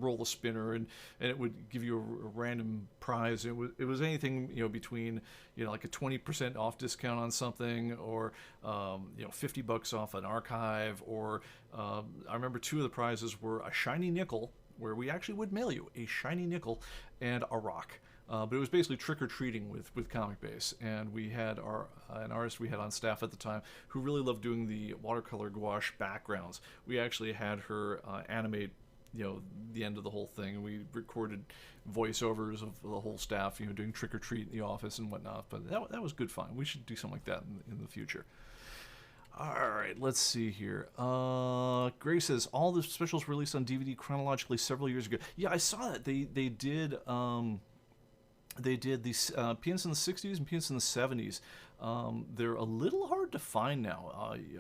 roll the spinner, and it would give you a random prize. It was anything between like a 20% off discount on something, or $50 off an archive, or I remember two of the prizes were a shiny nickel, where we actually would mail you a shiny nickel, and a rock. But it was basically trick-or-treating with ComicBase, and we had an artist we had on staff at the time who really loved doing the watercolor gouache backgrounds. We actually had her animate the end of the whole thing. We recorded voiceovers of the whole staff doing trick-or-treat in the office and whatnot. But that was good fun. We should do something like that in the future. All right, let's see here. Grace says, all the specials released on DVD chronologically several years ago. Yeah, I saw that. They did these Peanuts in the 60s and Peanuts in the 70s. They're a little hard to find now.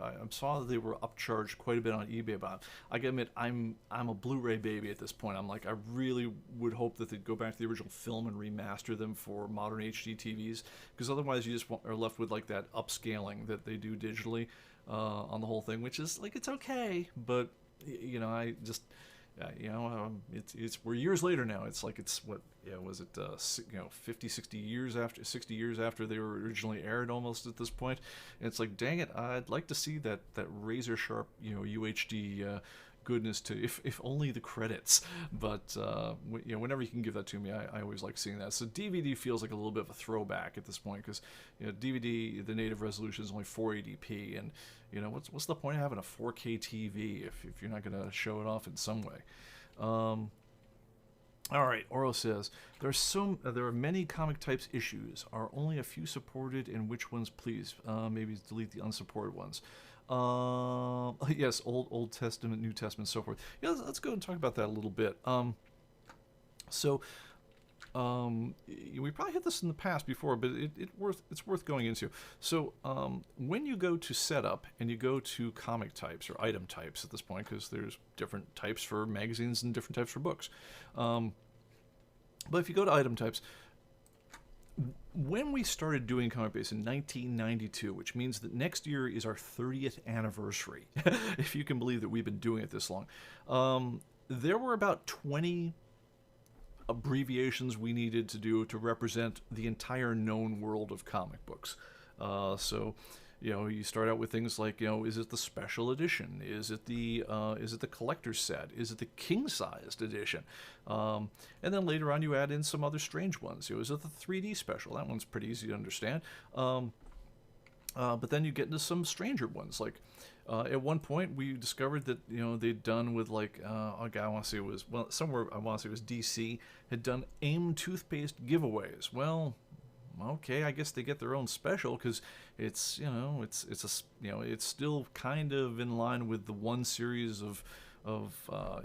I saw that they were upcharged quite a bit on eBay, but I gotta admit, I'm a Blu-ray baby at this point. I'm like, I really would hope that they'd go back to the original film and remaster them for modern HD TVs, because otherwise you just are left with like that upscaling that they do digitally on the whole thing, which is like, it's okay, but I just we're years later now. It's like, it's what, was it 50, 60 years after they were originally aired almost at this point. And it's like, dang it, I'd like to see that razor sharp UHD goodness to, if only the credits. But whenever you can give that to me, I always like seeing that. So DVD feels like a little bit of a throwback at this point, because DVD, the native resolution is only 480p, and what's the point of having a 4K TV if you're not going to show it off in some way? All right, Oro says there are many comic types issues. Are only a few supported, and which ones, please? Maybe delete the unsupported ones. Yes, Old Testament, New Testament, so forth. Yeah, let's go and talk about that a little bit. So we probably hit this in the past before, but it's worth going into. So when you go to setup and you go to comic types or item types at this point, because there's different types for magazines and different types for books. But if you go to item types, when we started doing ComicBase in 1992, which means that next year is our 30th anniversary, if you can believe that we've been doing it this long, there were about 20 abbreviations we needed to do to represent the entire known world of comic books. So, you start out with things like, is it the special edition? Is it the collector's set? Is it the king-sized edition? And then later on, you add in some other strange ones. Is it the 3D special? That one's pretty easy to understand. But then you get into some stranger ones. Like at one point, we discovered that they'd done with like I want to say it was somewhere I want to say it was DC had done AIM toothpaste giveaways. Well, okay, I guess they get their own special because it's it's still kind of in line with the one series of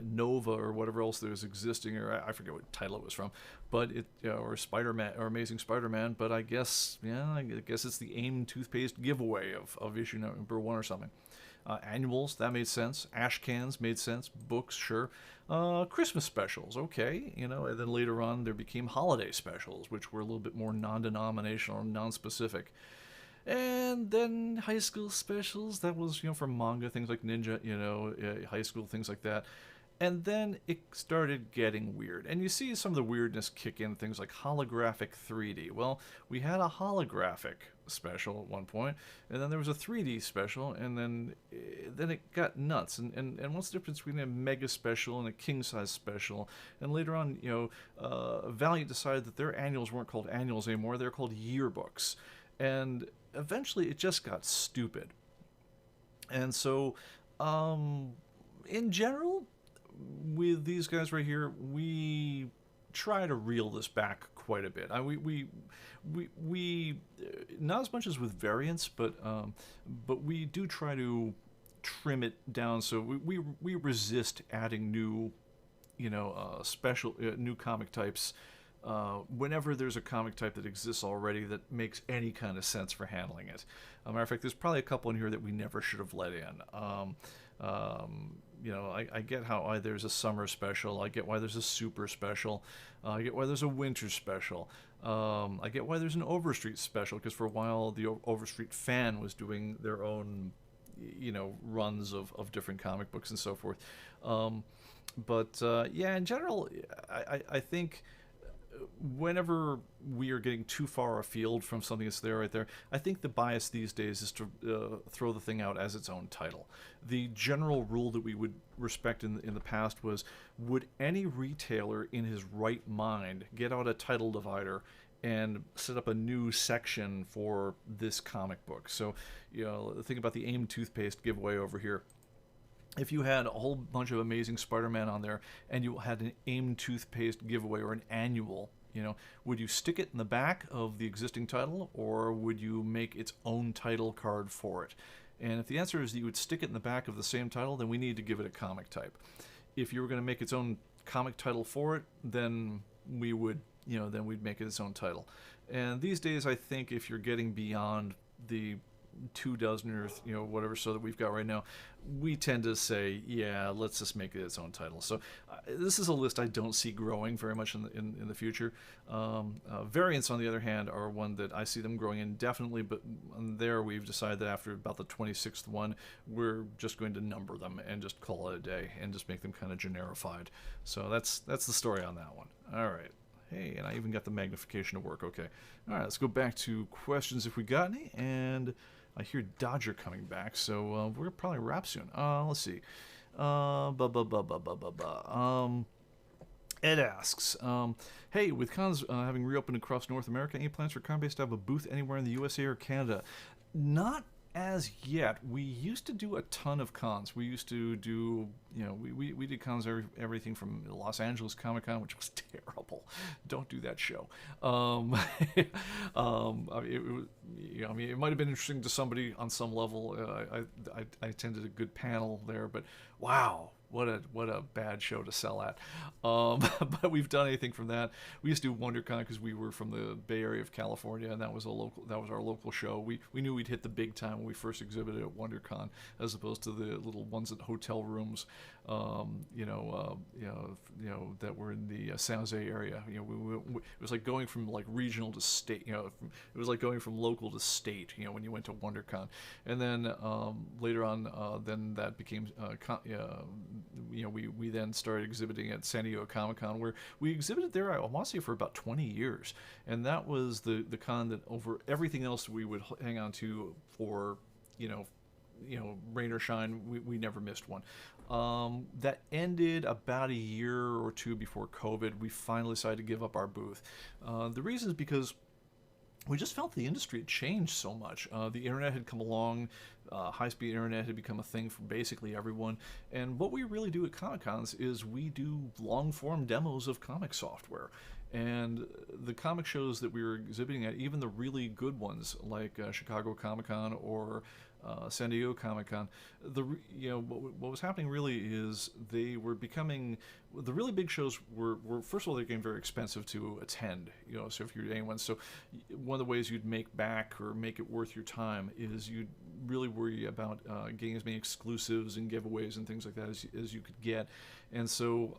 Nova or whatever else there's existing, or I forget what title it was from, but or Spider-Man or Amazing Spider-Man. But I guess it's the AIM toothpaste giveaway of issue number 1 or something. Annuals, that made sense. Ash cans made sense. Books, sure. Christmas specials, okay. And then later on there became holiday specials, which were a little bit more non-denominational, non-specific. And then high school specials, that was, for manga, things like Ninja, high school, things like that. And then it started getting weird. And you see some of the weirdness kick in, things like holographic 3D. Well, we had a holographic special at one point, and then there was a 3D special, and then it got nuts. And what's the difference between a mega special and a king-size special? And later on, Valiant decided that their annuals weren't called annuals anymore, they're called yearbooks. And eventually it just got stupid. And so, in general, with these guys right here, we try to reel this back quite a bit. We not as much as with variants, but we do try to trim it down. So we resist adding new, special new comic types. Whenever there's a comic type that exists already that makes any kind of sense for handling it. Matter of fact, there's probably a couple in here that we never should have let in. I get how there's a summer special. I get why there's a super special. I get why there's a winter special. I get why there's an Overstreet special, because for a while the Overstreet fan was doing their own, runs of different comic books and so forth. But in general, I think whenever we are getting too far afield from something that's there right there, I think the bias these days is to throw the thing out as its own title. The general rule that we would respect in the past was, would any retailer in his right mind get out a title divider and set up a new section for this comic book? So, think about the AIM toothpaste giveaway over here. If you had a whole bunch of Amazing Spider-Man on there and you had an AIM toothpaste giveaway or an annual, would you stick it in the back of the existing title, or would you make its own title card for it? And if the answer is that you would stick it in the back of the same title, then we need to give it a comic type. If you were going to make its own comic title for it, then we would, then we'd make it its own title. And these days, I think if you're getting beyond the 2 dozen or whatever so that we've got right now, we tend to say, let's just make it its own title. So this is a list I don't see growing very much in the future. Variants, on the other hand, are one that I see them growing indefinitely, but there we've decided that after about the 26th one, we're just going to number them and just call it a day and just make them kind of generified. So that's the story on that one. All right. Hey, and I even got the magnification to work. Okay. All right, let's go back to questions if we got any. And I hear Dodger coming back, so we're probably wrap soon. Let's see. Ed asks, hey, with cons having reopened across North America, any plans for ComicBase to have a booth anywhere in the USA or Canada? Not as yet. We used to do a ton of cons. We used to do, we did cons, everything from Los Angeles Comic Con, which was terrible. Don't do that show. I mean, it might have been interesting to somebody on some level. I attended a good panel there, but wow, what a bad show to sell at. But we've done anything from that. We used to do WonderCon because we were from the Bay Area of California, and that was our local show. We knew we'd hit the big time when we first exhibited at WonderCon, as opposed to the little ones at hotel rooms, that were in the San Jose area. It was like going from like regional to state. It was like going from local to state. When you went to WonderCon, and then later on, then that became we then started exhibiting at San Diego Comic-Con, where we exhibited there, I want to say, for about 20 years. And that was the con that over everything else we would hang on to for, rain or shine, we never missed one. That ended about a year or two before COVID. We finally decided to give up our booth. The reason is because we just felt the industry had changed so much. The internet had come along. High-speed internet had become a thing for basically everyone. And what we really do at Comic-Cons is we do long-form demos of comic software. And the comic shows that we were exhibiting at, even the really good ones, like Chicago Comic-Con or San Diego Comic-Con, what was happening really is they were becoming, the really big shows were first of all, they're getting very expensive to attend, so if you're anyone, so one of the ways you'd make back or make it worth your time is you'd really worry about getting as many exclusives and giveaways and things like that as you could get. And so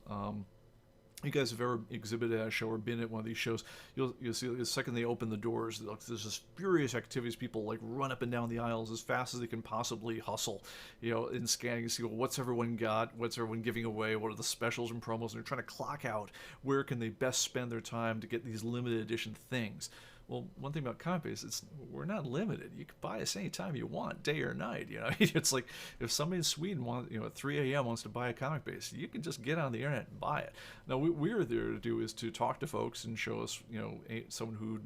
you guys have ever exhibited at a show or been at one of these shows, you'll see the second they open the doors, there's this furious activities. People like run up and down the aisles as fast as they can possibly hustle, in scanning to see what's everyone got, what's everyone giving away, what are the specials and promos, and they're trying to clock out where can they best spend their time to get these limited edition things. Well, one thing about ComicBase, we're not limited. You can buy us anytime you want, day or night. It's like if somebody in Sweden at 3 a.m. wants to buy a ComicBase, you can just get on the internet and buy it. Now, what we're there to do is to talk to folks and show us, someone who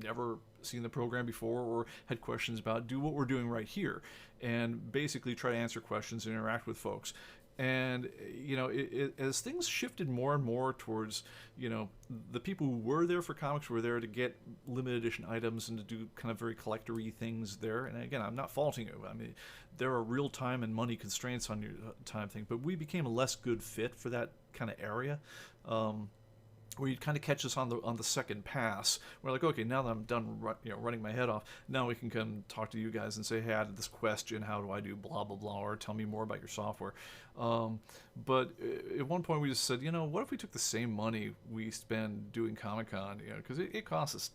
never seen the program before or had questions about, do what we're doing right here, and basically try to answer questions and interact with folks. And, as things shifted more and more towards, the people who were there for comics were there to get limited edition items and to do kind of very collector-y things there. And again, I'm not faulting you. I mean, there are real time and money constraints on your time thing, but we became a less good fit for that kind of area. Where you'd kind of catch us on the second pass. We're like, okay, now that I'm done running my head off, now we can come talk to you guys and say, hey, I had this question, how do I do blah, blah, blah, or tell me more about your software. But at one point we just said, what if we took the same money we spend doing Comic-Con, because it costs us,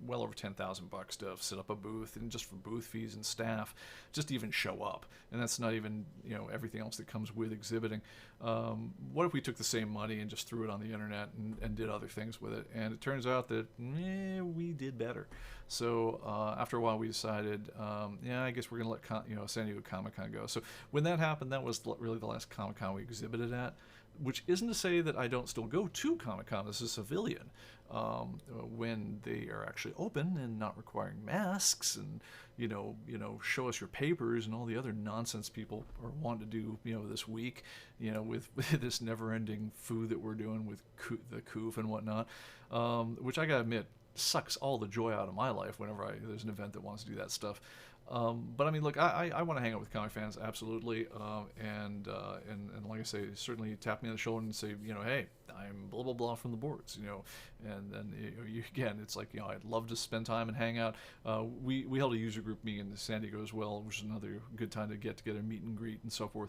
well over $10,000 to set up a booth, and just for booth fees and staff, just to even show up. And that's not even, everything else that comes with exhibiting. What if we took the same money and just threw it on the internet and did other things with it? And it turns out that we did better. So after a while we decided, I guess we're going to let San Diego Comic-Con go. So when that happened, that was really the last Comic-Con we exhibited at, which isn't to say that I don't still go to Comic-Con as a civilian when they are actually open and not requiring masks and show us your papers and all the other nonsense people are wanting to do this week, with this never-ending food that we're doing with the coof and whatnot, which I gotta admit sucks all the joy out of my life whenever there's an event that wants to do that stuff. But I mean, look, I want to hang out with comic fans, absolutely, and like I say, certainly tap me on the shoulder and say, hey, I'm blah blah blah from the boards, and then again, it's like, I'd love to spend time and hang out. We held a user group meeting in San Diego as well, which is another good time to get together, meet and greet, and so forth.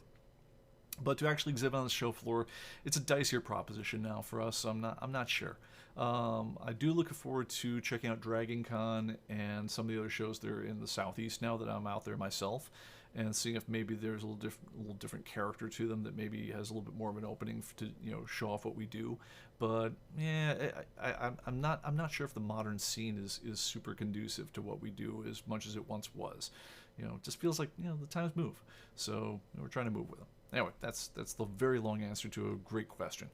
But to actually exhibit on the show floor, it's a dicier proposition now for us. So I'm not sure. I do look forward to checking out Dragon Con and some of the other shows that are in the Southeast now that I'm out there myself, and seeing if maybe there's a little different character to them that maybe has a little bit more of an opening to show off what we do. But yeah, I'm not sure if the modern scene is super conducive to what we do as much as it once was. It just feels like the times move, so we're trying to move with them. Anyway, that's the very long answer to a great question.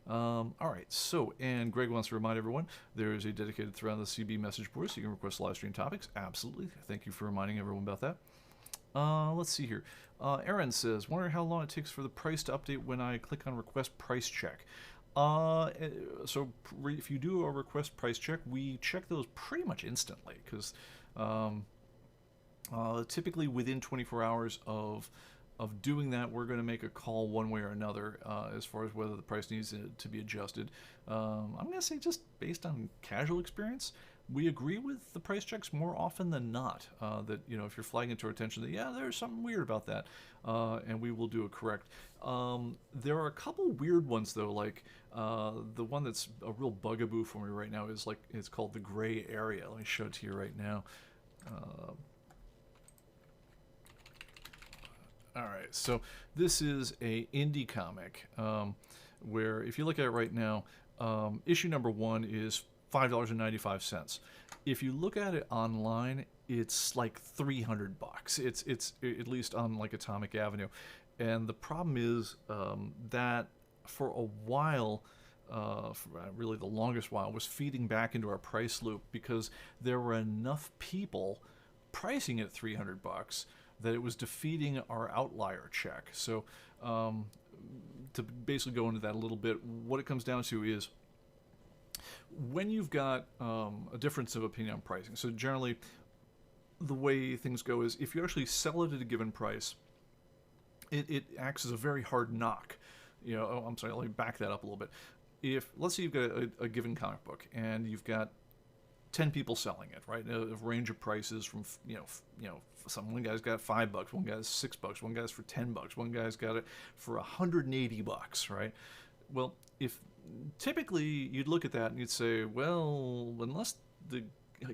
All right, so, and Greg wants to remind everyone, there is a dedicated thread on the CB message board, so you can request live stream topics. Absolutely. Thank you for reminding everyone about that. Let's see here. Aaron says, wonder how long it takes for the price to update when I click on request price check. So if you do a request price check, we check those pretty much instantly because typically within 24 hours of doing that, we're going to make a call one way or another as far as whether the price needs to be adjusted. I'm going to say just based on casual experience, we agree with the price checks more often than not. That if you're flagging it to our attention that there's something weird about that, and we will do it correct. There are a couple weird ones though, like the one that's a real bugaboo for me right now is it's called the gray area. Let me show it to you right now. All right, so this is a indie comic where if you look at it right now, issue number 1 is $5.95. If you look at it online, it's like $300. It's at least on like Atomic Avenue, and the problem is that for a while, really the longest while, was feeding back into our price loop because there were enough people pricing it $300 that it was defeating our outlier check. So to basically go into that a little bit, what it comes down to is when you've got a difference of opinion on pricing. So generally, the way things go is if you actually sell it at a given price, it acts as a very hard knock. I'm sorry, let me back that up a little bit. If let's say you've got a given comic book and you've got 10 people selling it, right? A range of prices from one guy's got $5, one guy's $6, one guy's for $10, one guy's got it for $180, right? Well, if typically you'd look at that and you'd say, well, unless the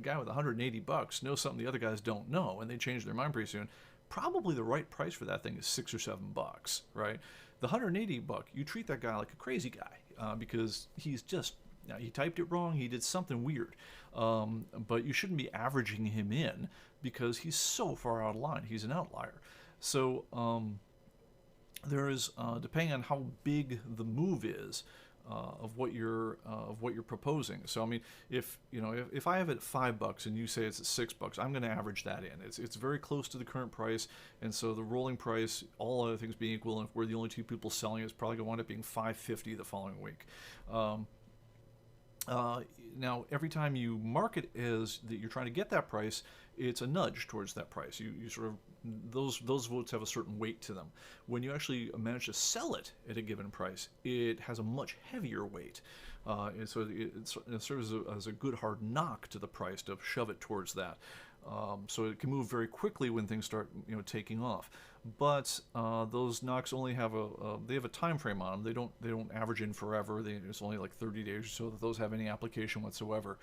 guy with $180 knows something the other guys don't know, and they change their mind pretty soon, probably the right price for that thing is $6 or $7, right? The $180, you treat that guy like a crazy guy because he's just he typed it wrong, he did something weird, but you shouldn't be averaging him in because he's so far out of line. He's an outlier. So there is, depending on how big the move is of what you're proposing. So I mean, if I have it at $5 and you say it's at $6, I'm going to average that in. It's very close to the current price, and so the rolling price, all other things being equal, and if we're the only two people selling it, it's probably going to wind up being $5.50 the following week. Now, every time you mark it as that you're trying to get that price, it's a nudge towards that price. You sort of those votes have a certain weight to them. When you actually manage to sell it at a given price, it has a much heavier weight, and so it serves as a good hard knock to the price to shove it towards that. So it can move very quickly when things start taking off. But those knocks only have a time frame on them. They don't average in forever. It's only like 30 days or so that those have any application whatsoever.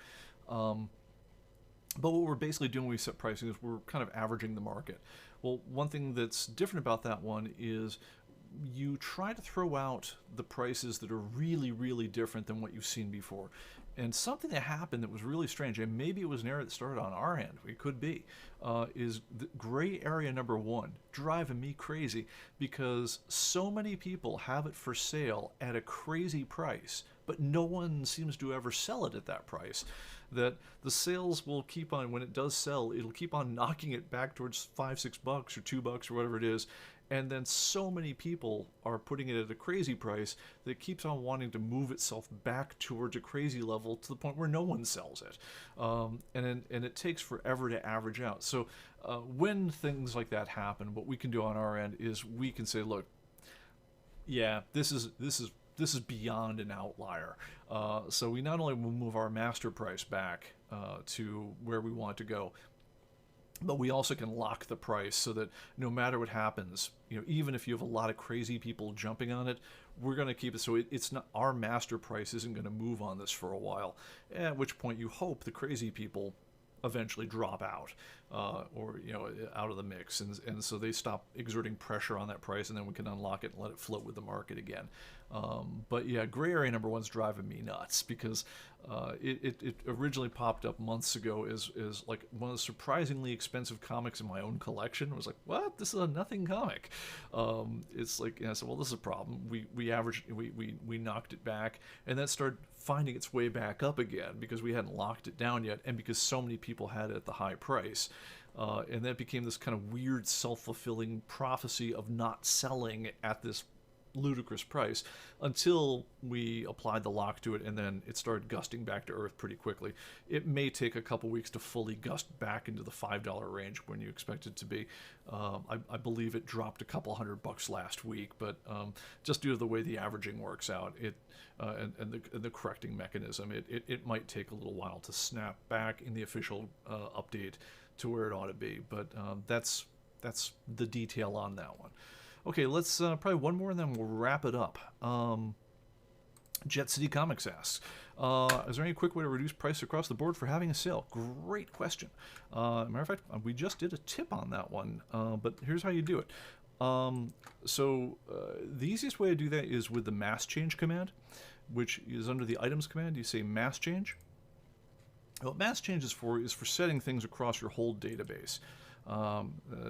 But what we're basically doing when we set pricing is we're kind of averaging the market. Well, one thing that's different about that one is you try to throw out the prices that are really, really different than what you've seen before. And something that happened that was really strange, and maybe it was an error that started on our end, it could be, is the gray area number 1 driving me crazy because so many people have it for sale at a crazy price, but no one seems to ever sell it at that price. That the sales will keep on, when it does sell, it'll keep on knocking it back towards $5, $6 or $2 or whatever it is. And then so many people are putting it at a crazy price that it keeps on wanting to move itself back towards a crazy level to the point where no one sells it. And it takes forever to average out. So when things like that happen, what we can do on our end is we can say, look, yeah, this is beyond an outlier. So we not only will move our master price back to where we want to go, but we also can lock the price so that no matter what happens, even if you have a lot of crazy people jumping on it, we're going to keep it so it's not, our master price isn't going to move on this for a while, at which point you hope the crazy people eventually drop out or out of the mix, and so they stop exerting pressure on that price, and then we can unlock it and let it float with the market again. But yeah, gray area number 1's driving me nuts because it originally popped up months ago as like one of the surprisingly expensive comics in my own collection. I was like, what? This is a nothing comic. It's like, I said, well, this is a problem. We knocked it back, and that started finding its way back up again because we hadn't locked it down yet, and because so many people had it at the high price. And that became this kind of weird self-fulfilling prophecy of not selling at this ludicrous price until we applied the lock to it, and then it started gusting back to earth pretty quickly. It may take a couple weeks to fully gust back into the $5 range when you expect it to be. I believe it dropped a couple $100 last week, but just due to the way the averaging works out, and the correcting mechanism, it might take a little while to snap back in the official update to where it ought to be. But that's the detail on that one. Okay, let's probably one more and then we'll wrap it up. Jet City Comics asks, is there any quick way to reduce price across the board for having a sale? Great question. Matter of fact, we just did a tip on that one, but here's how you do it. The easiest way to do that is with the mass change command, which is under the items command. You say mass change. What mass change is for setting things across your whole database.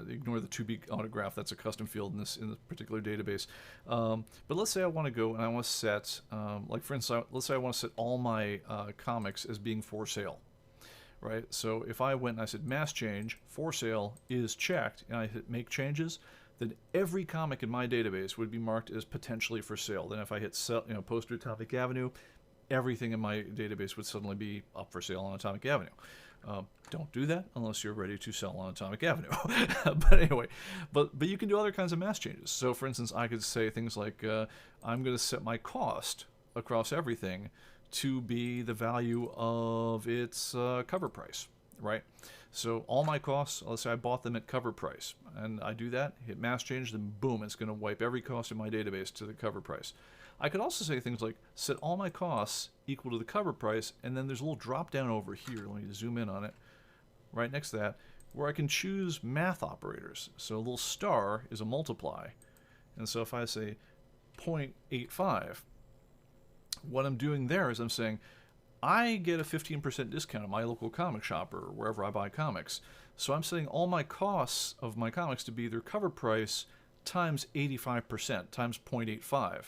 Ignore the to be autograph, that's a custom field in this particular database. But let's say I want to go and I want to set, like for instance, let's say I want to set all my comics as being for sale, right? So if I went and I said mass change, for sale is checked, and I hit make changes, then every comic in my database would be marked as potentially for sale. Then if I hit sell, post to Atomic Avenue, everything in my database would suddenly be up for sale on Atomic Avenue. Don't do that unless you're ready to sell on Atomic Avenue. But anyway, but you can do other kinds of mass changes. So for instance, I could say things like, I'm going to set my cost across everything to be the value of its cover price, right? So all my costs, let's say I bought them at cover price, and I do that, hit mass change, then boom, it's going to wipe every cost in my database to the cover price. I could also say things like, set all my costs equal to the cover price, and then there's a little drop down over here, let me zoom in on it, right next to that, where I can choose math operators. So a little star is a multiply, and so if I say 0.85, what I'm doing there is I'm saying, I get a 15% discount at my local comic shop or wherever I buy comics. So I'm setting all my costs of my comics to be their cover price times 85%, times 0.85.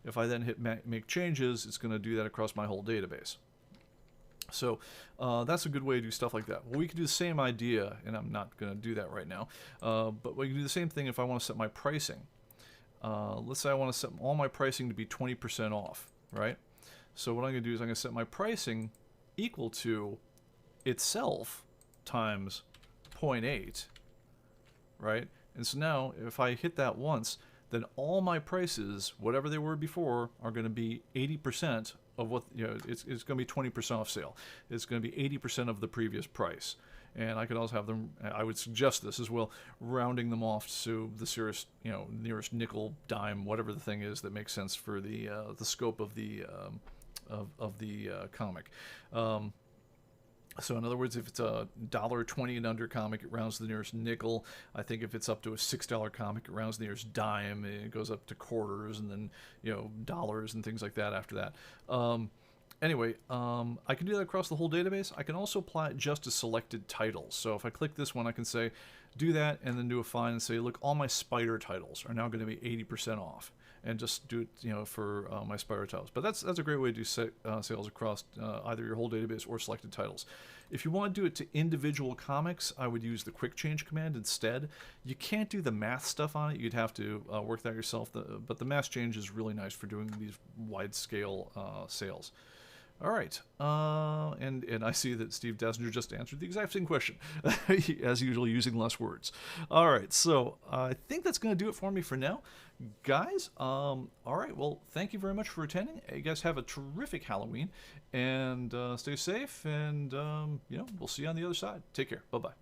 If I then hit make changes, it's going to do that across my whole database. So that's a good way to do stuff like that. Well, we could do the same idea, and I'm not going to do that right now, but we can do the same thing if I want to set my pricing. Let's say I want to set all my pricing to be 20% off, right? So what I'm going to do is I'm going to set my pricing equal to itself times 0.8, right? And so now if I hit that once, then all my prices, whatever they were before, are going to be 80% of what, it's going to be 20% off sale. It's going to be 80% of the previous price. And I could also have them, I would suggest this as well, rounding them off to the nearest nickel, dime, whatever the thing is that makes sense for the scope of the comic. So in other words, if it's a $1.20 and under comic, it rounds to the nearest nickel. I think if it's up to a $6 comic, it rounds to the nearest dime. It goes up to quarters and then dollars and things like that after that. Anyway, I can do that across the whole database. I can also apply it just to selected titles. So if I click this one, I can say, do that, and then do a find and say, look, all my Spider titles are now going to be 80% off. And just do it, for my Spider titles. But that's a great way to do sales across either your whole database or selected titles. If you want to do it to individual comics, I would use the quick change command instead. You can't do the math stuff on it. You'd have to work that yourself. But the mass change is really nice for doing these wide-scale sales. All right, and I see that Steve Dassinger just answered the exact same question, as usual, using less words. All right, so I think that's going to do it for me for now. Guys, all right, well, thank you very much for attending. You guys have a terrific Halloween, and stay safe, and, we'll see you on the other side. Take care. Bye-bye.